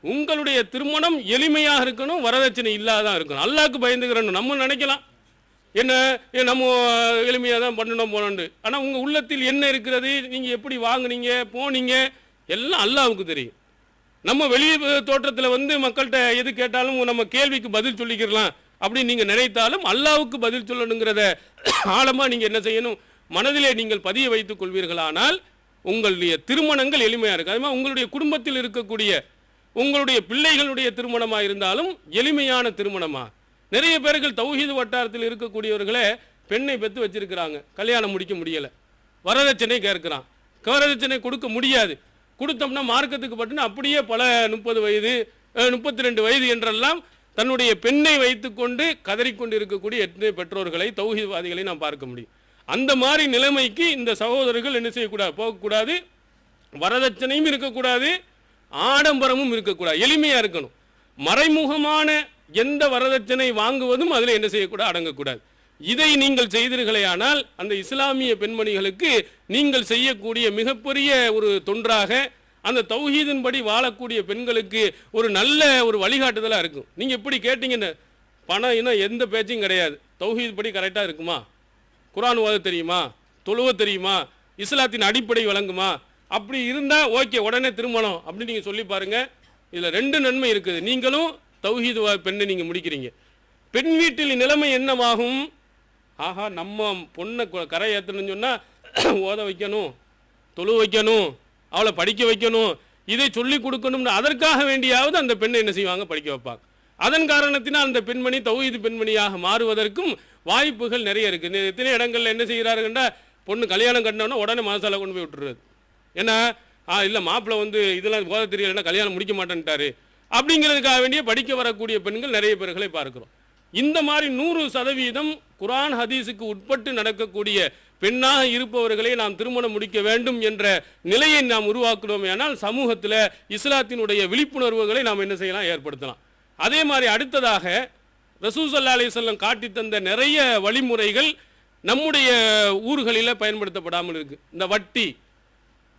உங்களுடைய திருமணம் எளிமையாக இருக்கணும், வரதட்சணை இல்லாதான் இருக்கணும். அல்லாஹ்க்கு பயந்துக்கிறணும். நம்ம நினைக்கலாம் என்ன நம்ம எளிமையாக தான் பண்ணணும் போனோண்டு. ஆனால் உங்கள் உள்ளத்தில் என்ன இருக்கிறது, நீங்கள் எப்படி வாங்குனீங்க போனீங்க எல்லாம் அல்லாஹ்வுக்கு தெரியும். நம்ம வெளியே தோற்றத்தில் வந்து மக்கள்கிட்ட எது கேட்டாலும் நம்ம கேள்விக்கு பதில் சொல்லிக்கிறலாம் அப்படின்னு நீங்கள் நினைத்தாலும் அல்லாஹ்வுக்கு பதில் சொல்லணுங்கிறத ஆழமாக நீங்கள் என்ன செய்யணும், மனதிலே நீங்கள் பதிய வைத்துக் கொள்வீர்களானால் உங்களுடைய திருமணங்கள் எளிமையாக இருக்குது. அது மாதிரி உங்களுடைய குடும்பத்தில் இருக்கக்கூடிய உங்களுடைய பிள்ளைகளுடைய திருமணமாக இருந்தாலும் எளிமையான திருமணமாக. நிறைய பேர்கள் தௌஹீது வட்டாரத்தில் இருக்கக்கூடியவர்களே பெண்ணை பெற்று வச்சிருக்கிறாங்க, கல்யாணம் முடிக்க முடியலை, வரதட்சணை கேட்குறான், வரதட்சணை கொடுக்க முடியாது, கொடுத்தோம்னா மார்க்கத்துக்கு பட்டுன்னு அப்படியே பல 30 வயது 32 வயது என்றெல்லாம் தன்னுடைய பெண்ணை வைத்துக்கொண்டு கதறிக்கொண்டு இருக்கக்கூடிய எத்தனை பெற்றோர்களை தௌஹீத்வாதிகளை நாம் பார்க்க முடியும். அந்த மாதிரி நிலைமைக்கு இந்த சகோதரர்கள் என்ன செய்யக்கூடாது, போகக்கூடாது. வரதட்சணையும் இருக்கக்கூடாது, ஆடம்பரமும் இருக்கக்கூடாது, எளிமையாக இருக்கணும். மறைமுகமான எந்த வரதட்சணை வாங்குவதும் அதில் என்ன செய்யக்கூடாது, அடங்கக்கூடாது. இதை நீங்கள் செய்தீர்களேயானால் அந்த இஸ்லாமிய பெண்மணிகளுக்கு நீங்கள் செய்யக்கூடிய மிகப்பெரிய ஒரு தொன்றாக அந்த தௌஹீதின்படி வாழக்கூடிய பெண்களுக்கு ஒரு நல்ல ஒரு வழிகாட்டுதலாக இருக்கும். நீங்கள் எப்படி கேட்டீங்கன்னு பணம் இன்னும் எந்த பேச்சும் கிடையாது. தௌஹீத் படி கரெக்டாக இருக்குமா, குர்ஆன் ஓத தெரியுமா, தொழுவ தெரியுமா, இஸ்லாத்தின் அடிப்படை வழங்குமா, அப்படி இருந்தால் ஓகே உடனே திருமணம் அப்படின்னு நீங்கள் சொல்லி பாருங்கள். இதில் 2 நன்மை இருக்குது. நீங்களும் தௌஹீத் பெண்ணை நீங்கள் முடிக்கிறீங்க. பெண் வீட்டில் நிலைமை என்னவாகும், ஆஹா நம்ம பொண்ணை கரை ஏற்றணும்னு சொன்னால் ஓத வைக்கணும், தொழு வைக்கணும், அவளை படிக்க வைக்கணும், இதை சொல்லி கொடுக்கணும்னு அதற்காக வேண்டியாவது அந்த பெண்ணை என்ன செய்வாங்க, படிக்க வைப்பாங்க. அதன் காரணத்தினால் அந்த பெண்மணி தௌஹீத் பெண்மணியாக மாறுவதற்கும் வாய்ப்புகள் நிறைய இருக்குது. எத்தனை இடங்களில் என்ன செய்கிறாருன்னா பொண்ணு கல்யாணம் கட்டினோன்னா உடனே மனசால கொண்டு போய் விட்டுறது. ஏன்னா இல்லை மாப்பிள்ளை வந்து இதெல்லாம் ஓத தெரியலைன்னா கல்யாணம் முடிக்க மாட்டேன்ட்டாரு அப்படிங்கிறதுக்காக வேண்டிய படிக்க வரக்கூடிய பெண்கள் நிறைய பேர்களை பார்க்கிறோம். இந்த மாதிரி 100% குர்ஆன் ஹதீஸுக்கு உட்பட்டு நடக்கக்கூடிய பெண்ணாக இருப்பவர்களை நாம் திருமணம் முடிக்க வேண்டும் என்ற நிலையை நாம் உருவாக்கணுமே ஆனால் சமூகத்தில் இஸ்லாத்தினுடைய விழிப்புணர்வுகளை நாம் என்ன செய்யலாம், ஏற்படுத்தலாம். அதே மாதிரி அடுத்ததாக ரசூல் ஸல்லல்லாஹு அலைஹி வஸல்லம் காட்டி தந்த நிறைய வழிமுறைகள் நம்முடைய ஊர்களில் பயன்படுத்தப்படாமல் இருக்குது.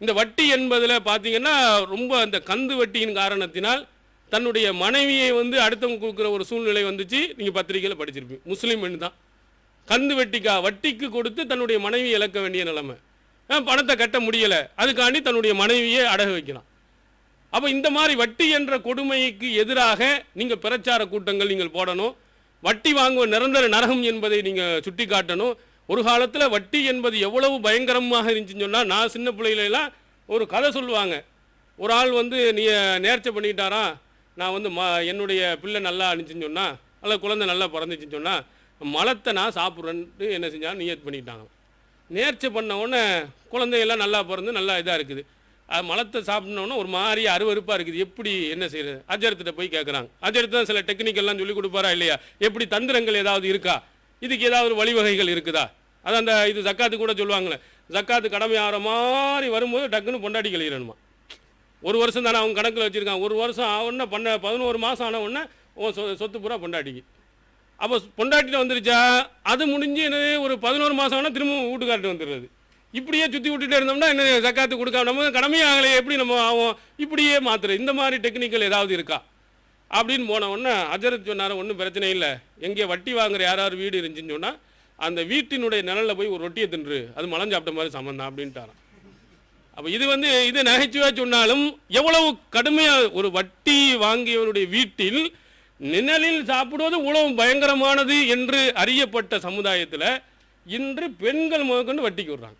இந்த வட்டி என்பதில் பார்த்தீங்கன்னா ரொம்ப அந்த கந்து வட்டியின் காரணத்தினால் தன்னுடைய மனைவியை வந்து அடுத்தவங்க கொடுக்குற ஒரு சூழ்நிலை வந்துச்சு. நீங்கள் பத்திரிகையில் படிச்சிருப்பீங்க. முஸ்லீம் பெண் தான் கந்து வட்டிக்கு கொடுத்து தன்னுடைய மனைவியை இழக்க வேண்டிய நிலைமை, பணத்தை கட்ட முடியலை, அதுக்காண்டி தன்னுடைய மனைவியை அடகு வைக்கலாம். அப்போ இந்த மாதிரி வட்டி என்ற கொடுமைக்கு எதிராக நீங்கள் பிரச்சார கூட்டங்கள் நீங்கள் போடணும். வட்டி வாங்குவ நிரந்தர நரகம் என்பதை நீங்கள் சுட்டி காட்டணும். ஒரு காலத்தில் வட்டி என்பது எவ்வளவு பயங்கரமாக இருந்துச்சுன்னு சொன்னால், நான் சின்ன பிள்ளைகளெல்லாம் ஒரு கதை சொல்லுவாங்க. ஒரு ஆள் வந்து நீ நேர்ச்சை பண்ணிட்டாரா, நான் வந்து என்னுடைய பிள்ளை நல்லா அனுப்பிச்சின்னு சொன்னால், அல்ல குழந்தை நல்லா பிறந்துச்சுன்னு சொன்னால் மலத்தை நான் சாப்பிட்றேன்ட்டு என்ன செஞ்சாலும் நியத் பண்ணிட்டாங்க. நேர்ச்சை பண்ண உடனே குழந்தையெல்லாம் நல்லா பிறந்து நல்லா இதாக இருக்குது. அது மலத்தை சாப்பிட்னோன்னா ஒரு மாதிரி அருவருப்பாக இருக்குது. எப்படி என்ன செய்யுது, அஜர்த்திட்ட போய் கேட்குறாங்க. அஜர்த்து தான் சில டெக்னிக்கெல்லாம் சொல்லி கொடுப்பாரா இல்லையா, எப்படி தந்திரங்கள் ஏதாவது இருக்கா, இதுக்கு ஏதாவது வழிவகைகள் இருக்குதா. அது அந்த இது ஜக்காத்து கூட சொல்லுவாங்களே, ஜக்காத்து கடமை ஆகிற மாதிரி வரும்போது டக்குன்னு பொண்டாட்டி கழிகிறணுமா. 1 வருஷம் தானே அவங்க கணக்கில் வச்சுருக்காங்க. 1 வருஷம் ஆகுன்னா 11 மாதம் ஆன உடனே சொத்து பூரா பொண்டாட்டிக்கு. அப்போ பொண்டாட்டியில் வந்துருச்சா, அது முடிஞ்சு என்ன ஒரு 11 மாதம் ஆனால் திரும்ப வீட்டுக்கார்ட்டு வந்துடுறது. இப்படியே சுற்றி விட்டுட்டே இருந்தோம்னா என்ன ஜக்காத்து கொடுக்காம நம்ம கடமையாகலை எப்படி நம்ம ஆகும், இப்படியே மாத்துறது. இந்த மாதிரி டெக்னிக்கல் ஏதாவது இருக்கா அப்படின்னு போன உடனே அஜரத் சொன்னார், ஒன்றும் பிரச்சனை இல்லை, எங்கே வட்டி வாங்குற யாராவது வீடு இருந்துச்சுன்னு சொன்னால் அந்த வீட்டினுடைய நிழலில் போய் ஒரு ரொட்டியை தின்று, அது மலம் சாப்பிட்ட மாதிரி சம்மந்தம் அப்படின்ட்டாரான். அப்போ இது நகைச்சுவாக சொன்னாலும் எவ்வளவு கடுமையாக ஒரு வட்டி வாங்கியவனுடைய வீட்டில் நிழலில் சாப்பிடுவது இவ்வளவு பயங்கரமானது என்று அறியப்பட்ட சமுதாயத்தில் இன்று பெண்கள் முதற்கொண்டு வட்டிக்கு விடுறாங்க.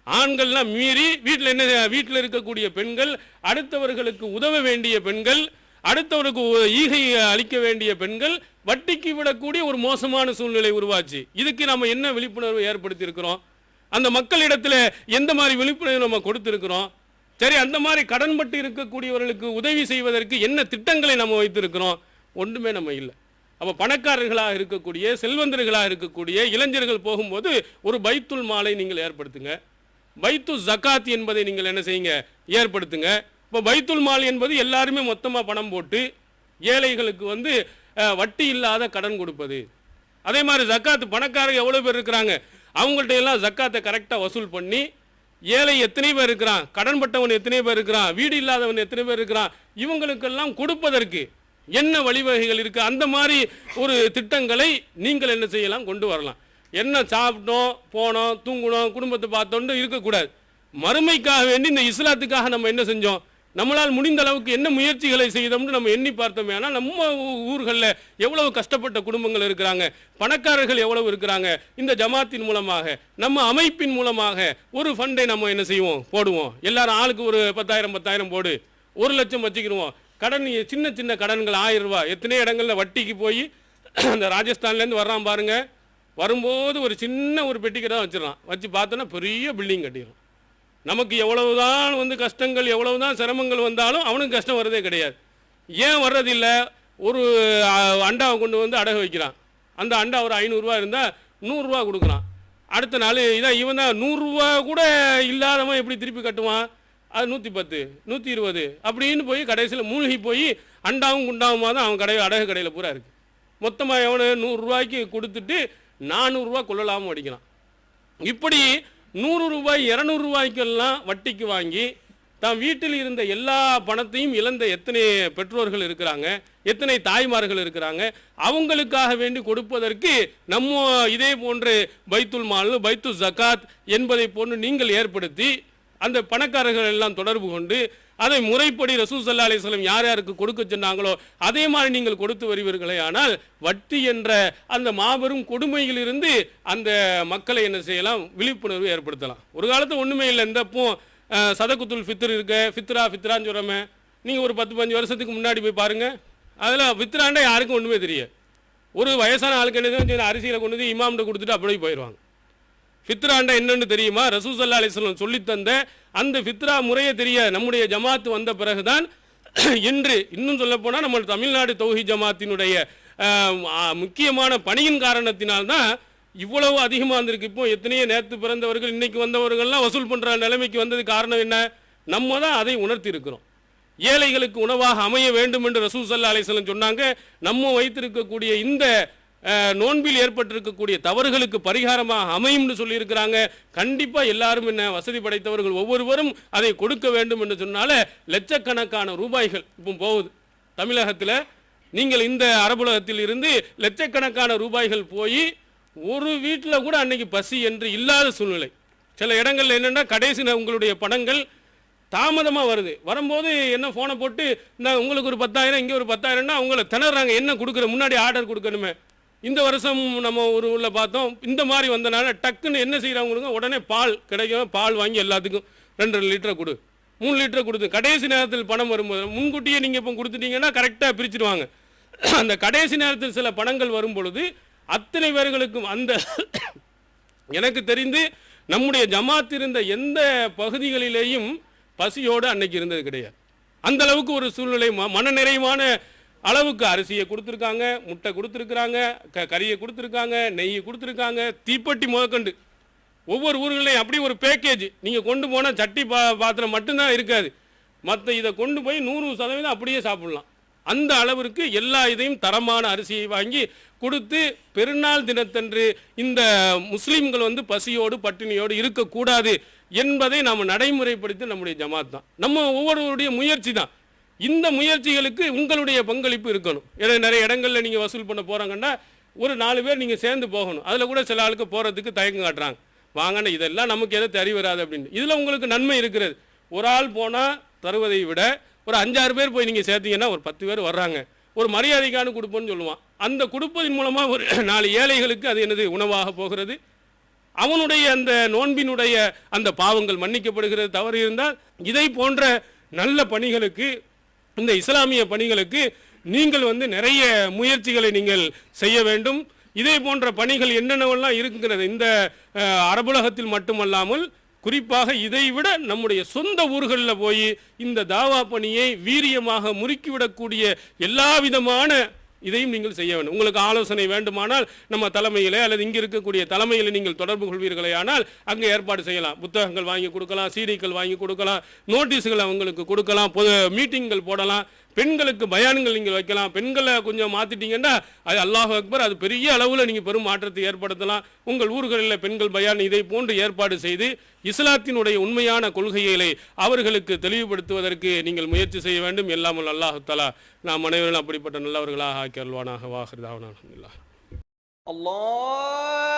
ஆண்கள்லாம் மீறி வீட்டில் இருக்கக்கூடிய பெண்கள், அடுத்தவர்களுக்கு உதவ வேண்டிய பெண்கள், அடுத்தவருக்கு ஈகை அளிக்க வேண்டிய பெண்கள் வட்டிக்கு விடக்கூடிய ஒரு மோசமான சூழ்நிலை உருவாச்சு. இதுக்கு நம்ம என்ன விழிப்புணர்வு ஏற்படுத்தி இருக்கிறோம்? அந்த மக்களிடத்தில் எந்த மாதிரி விழிப்புணர்வு நம்ம கொடுத்துருக்கிறோம்? சரி, அந்த மாதிரி கடன்பட்டு இருக்கக்கூடியவர்களுக்கு உதவி செய்வதற்கு என்ன திட்டங்களை நம்ம வைத்திருக்கிறோம்? ஒன்றுமே நம்ம இல்லை. அப்போ பணக்காரர்களாக இருக்கக்கூடிய, செல்வந்தர்களாக இருக்கக்கூடிய இளைஞர்கள் போகும்போது ஒரு பைத்துல் மாலை நீங்கள் ஏற்படுத்துங்க. பைத்து ஜகாத் என்பதை நீங்கள் என்ன செய்யுங்க, ஏற்படுத்துங்க. இப்போ பைத்துல் மால் என்பது எல்லாருமே மொத்தமாக பணம் போட்டு ஏழைகளுக்கு வட்டி இல்லாத கடன் கொடுப்பது. அதே மாதிரி ஜக்காத்து, பணக்காரங்க எவ்வளோ பேர் இருக்கிறாங்க, அவங்கள்ட்ட எல்லாம் ஜக்காத்தை கரெக்டாக வசூல் பண்ணி, ஏழை எத்தனை பேர் இருக்கிறான், கடன்பட்டவன் எத்தனை பேர் இருக்கிறான், வீடு இல்லாதவன் எத்தனை பேர் இருக்கிறான், இவங்களுக்கெல்லாம் கொடுப்பதற்கு என்ன வழிவகைகள் இருக்குது, அந்த மாதிரி ஒரு திட்டங்களை நீங்கள் என்ன செய்யலாம், கொண்டு வரலாம். என்ன சாப்பிட்டோம், போனோம், தூங்கணும், குடும்பத்தை பார்த்தோன்னு இருக்கக்கூடாது. மறுமைக்காக வேண்டி இந்த இஸ்லாத்துக்காக நம்ம என்ன செஞ்சோம், நம்மளால் முடிந்த அளவுக்கு என்ன முயற்சிகளை செய்தோம்னு நம்ம எண்ணி பார்த்தோமே. ஆனால் நம்ம ஊர்களில் எவ்வளவு கஷ்டப்பட்ட குடும்பங்கள் இருக்கிறாங்க, பணக்காரர்கள் எவ்வளவு இருக்கிறாங்க. இந்த ஜமாத்தின் மூலமாக, நம்ம அமைப்பின் மூலமாக ஒரு ஃபண்டை நம்ம என்ன செய்வோம், போடுவோம். எல்லாரும் ஆளுக்கு ஒரு 10,000 போடு, 1 லட்சம் வச்சுக்கிடுவோம். கடன், சின்ன சின்ன கடன்கள் 1000 ரூபா, எத்தனை இடங்களில் வட்டிக்கு போய் அந்த ராஜஸ்தான்லேருந்து வர்றான் பாருங்க, வரும்போது ஒரு சின்ன ஒரு பெட்டிக்கடை தான் வச்சிடறான். வச்சு பார்த்தோன்னா பெரிய பில்டிங் கட்டிடலாம். நமக்கு எவ்வளவுதான் கஷ்டங்கள், எவ்வளவுதான் சிரமங்கள் வந்தாலும் அவனுக்கு கஷ்டம் வர்றதே கிடையாது. ஏன் வர்றதில்லை? ஒரு அண்டாவை கொண்டு அடகு வைக்கிறான். அந்த அண்டா ஒரு 500 ரூபா இருந்தால் 100 ரூபா கொடுக்குறான். அடுத்த நாள் இதான் இவன் தான் 100 ரூபா கூட இல்லாதவன் எப்படி திருப்பி கட்டுவான்? அது 110, 120 அப்படின்னு போய் கடைசியில் மூழ்கி போய் அண்டாவும் குண்டாவுமா தான் அவன் அடகு கடையில் பூரா இருக்குது. மொத்தமாக எவனு 100 ரூபாய்க்கு கொடுத்துட்டு 400 ரூபா கொள்ளலாமல் அடிக்கிறான். இப்படி 100 ரூபாய் 200 ரூபாய்க்கெல்லாம் வட்டிக்கு வாங்கி தான் வீட்டில் இருந்த எல்லா பணத்தையும் இழந்த எத்தனை பெற்றோர்கள் இருக்கிறாங்க, எத்தனை தாய்மார்கள் இருக்கிறாங்க. அவங்களுக்காக வேண்டி கொடுப்பதற்கு நம்ம இதே போன்று பைத்துல் மால், பைத்து ஜகாத் என்பதை போன்று நீங்கள் ஏற்படுத்தி அந்த பணக்காரர்கள் எல்லாம் தொடர்பு கொண்டு அதை முறைப்படி ரசூல் ஸல்லல்லாஹு அலைஹி வஸல்லம் யார் யாருக்கு கொடுக்க சொன்னாங்களோ அதே மாதிரி நீங்கள் கொடுத்து வருவீர்களே. ஆனால் வட்டி என்ற அந்த மாபெரும் கொடுமையிலிருந்து அந்த மக்களை என்ன செய்யலாம், விழிப்புணர்வு ஏற்படுத்தலாம். ஒரு காலத்தில் ஒன்றுமே இல்லை. இந்த சதகுத்துல் ஃபித்ர் இருக்க, ஃபித்ரான்னு சொல்கிறோமே, நீங்கள் ஒரு 10-15 வருஷத்துக்கு முன்னாடி போய் பாருங்கள். அதில் ஃபித்ராண்டா யாருக்கும் ஒன்றுமே தெரியாது. ஒரு வயசான ஆளுக்கு என்ன அரிசியில் கொண்டு வந்து இமாம்கிட்ட கொடுத்துட்டு அப்படியே போயிடுவாங்க. ஃபித்ராண்டா என்னன்னு தெரியுமா? ரசூல் ஸல்லல்லாஹு அலைஹி வஸல்லம் சொல்லித்தந்த அந்த ஃபித்ரா முறையே தெரியாது. நம்முடைய ஜமாத்து வந்த பிறகுதான் இன்று இன்னும் சொல்லப்போனால் நம்ம தமிழ்நாடு தௌஹீத் ஜமாத்தினுடைய முக்கியமான பணியின் காரணத்தினால்தான் இவ்வளவு அதிகமாக வந்திருக்கு. இப்போ எத்தனையோ நேற்று பிறந்தவர்கள் இன்னைக்கு வந்தவர்கள்லாம் வசூல் பண்ணுற நிலைமைக்கு வந்தது காரணம் என்ன? நம்ம தான் அதை உணர்த்தி இருக்கிறோம். ஏழைகளுக்கு உணவாக அமைய வேண்டும் என்று ரசூல் ஸல்லல்லாஹு அலைஹி வஸல்லம் சொன்னாங்க. நம்ம வைத்திருக்கக்கூடிய இந்த நோன்பில் ஏற்பட்டிருக்கக்கூடிய தவறுகளுக்கு பரிகாரமாக அமையும்னு சொல்லியிருக்கிறாங்க. கண்டிப்பாக எல்லாரும் என்ன வசதி படைத்தவர்கள் ஒவ்வொருவரும் அதை கொடுக்க வேண்டும் என்று சொன்னால லட்சக்கணக்கான ரூபாய்கள் இப்போ போகுது தமிழகத்தில். நீங்கள் இந்த அரபுலகத்தில் இருந்து லட்சக்கணக்கான ரூபாய்கள் போய் ஒரு வீட்டில் கூட அன்னைக்கு பசி என்று இல்லாத சூழ்நிலை. சில இடங்கள்ல என்னென்னா கடைசி உங்களுடைய பணங்கள் தாமதமாக வருது. வரும்போது என்ன ஃபோனை போட்டு இந்த உங்களுக்கு ஒரு 10,000 இங்கே ஒரு 10,000னா அவங்கள திணறாங்க. என்ன கொடுக்குற, முன்னாடி ஆர்டர் கொடுக்கணுமே. இந்த வருஷம் நம்ம ஒரு ஊரில் பார்த்தோம், இந்த மாதிரி வந்தனால டக்குன்னு என்ன செய்கிறாங்க, உடனே பால் கிடைக்கும், பால் வாங்கி எல்லாத்துக்கும் 2 லிட்டரை கொடு, 3 லிட்டரை கொடுத்து கடைசி நேரத்தில் பணம் வரும்போது முன்கூட்டியே நீங்கள் இப்போ கொடுத்துட்டீங்கன்னா கரெக்டாக பிரிச்சுடுவாங்க. அந்த கடைசி நேரத்தில் சில பணங்கள் வரும் பொழுது அத்தனை பேர்களுக்கும் அந்த எனக்கு தெரிந்து நம்முடைய ஜமாத் இருந்த எந்த பகுதிகளிலேயும் பசியோடு அன்னைக்கு இருந்தது கிடையாது. அந்த அளவுக்கு ஒரு சூழ்நிலை, மனநிறைவான அளவுக்கு அரிசியை கொடுத்துருக்காங்க, முட்டை கொடுத்துருக்குறாங்க, கறியை கொடுத்துருக்காங்க, நெய்யை கொடுத்துருக்காங்க, தீப்பெட்டி முதற்கண்டு ஒவ்வொரு ஊர்களையும் அப்படி ஒரு பேக்கேஜ். நீங்கள் கொண்டு போனால் சட்டி பாத்திரம் மட்டும்தான் இருக்காது, மற்ற இதை கொண்டு போய் 100% அப்படியே சாப்பிட்லாம். அந்த அளவிற்கு எல்லா இதையும் தரமான அரிசியை வாங்கி கொடுத்து பெருநாள் தினத்தன்று இந்த முஸ்லீம்கள் பசியோடு பட்டினியோடு இருக்கக்கூடாது என்பதை நாம் நடைமுறைப்படுத்தி நம்முடைய ஜமாத் தான், நம்ம ஒவ்வொருவருடைய முயற்சி தான். இந்த முயற்சிகளுக்கு உங்களுடைய பங்களிப்பு இருக்கணும். ஏன்னா நிறைய இடங்களில் நீங்கள் வசூல் பண்ண போகிறாங்கன்னா ஒரு 4 பேர் நீங்கள் சேர்ந்து போகணும். அதில் கூட சில ஆளுக்கு போகிறதுக்கு தயக்கம் காட்டுறாங்க, வாங்கண்ணா இதெல்லாம் நமக்கு எதை தெரிய வராது அப்படின்னு. இதில் உங்களுக்கு நன்மை இருக்கிறது. ஒரு ஆள் போனால் தருவதை விட ஒரு 5-6 பேர் போய் நீங்கள் சேர்த்தீங்கன்னா ஒரு 10 பேர் வர்றாங்க, ஒரு மரியாதைக்கான கொடுப்போன்னு சொல்லுவான். அந்த கொடுப்பதின் மூலமாக ஒரு 4 ஏழைகளுக்கு அது என்னது உணவாக போகிறது. அவனுடைய அந்த நோன்பினுடைய அந்த பாவங்கள் மன்னிக்கப்படுகிறது. தவறு இருந்தால் இதை போன்ற நல்ல பணிகளுக்கு, இந்த இஸ்லாமிய பணிகளுக்கு நீங்கள் நிறைய முயற்சிகளை நீங்கள் செய்ய வேண்டும். இதே போன்ற பணிகள் என்னென்னவெல்லாம் இருக்கிறது இந்த அரபுலகத்தில் மட்டுமல்லாமல் குறிப்பாக இதைவிட நம்முடைய சொந்த ஊர்களில் போய் இந்த தாவா பணியை வீரியமாக முறுக்கிவிடக்கூடிய எல்லா விதமான இதையும் நீங்கள் செய்ய வேண்டும். உங்களுக்கு ஆலோசனை வேண்டுமானால் நம்ம தலைமையிலே அல்லது இங்கே இருக்கக்கூடிய தலைமையில் நீங்கள் தொடர்பு கொள்வீர்களே ஆனால் அங்கே ஏற்பாடு செய்யலாம். புத்தகங்கள் வாங்கி கொடுக்கலாம், சீடிக்கள் வாங்கி கொடுக்கலாம், நோட்டீஸுகள் அவங்களுக்கு கொடுக்கலாம், மீட்டிங்கள் போடலாம், பெண்களுக்கு பயான்கள் நீங்கள் வைக்கலாம். பெண்களை கொஞ்சம் மாற்றிட்டீங்கன்னா அது அல்லாஹ் அக்பர், அது பெரிய அளவில் நீங்கள் பெரும் மாற்றத்தை ஏற்படுத்தலாம். உங்கள் ஊர்களில் பெண்கள் பயான் இதை போன்று ஏற்பாடு செய்து இஸ்லாத்தினுடைய உண்மையான கொள்கைகளை அவர்களுக்கு தெளிவுபடுத்துவதற்கு நீங்கள் முயற்சி செய்ய வேண்டும். எல்லாம் அல்லாஹ் தஆலா நாம் அனைவரும் அப்படிப்பட்ட நல்லவர்களாக ஆக்கி அருள்வானாக. வாஹிர் தாவனா அல்ஹம்துலில்லாஹ். அல்லாஹ்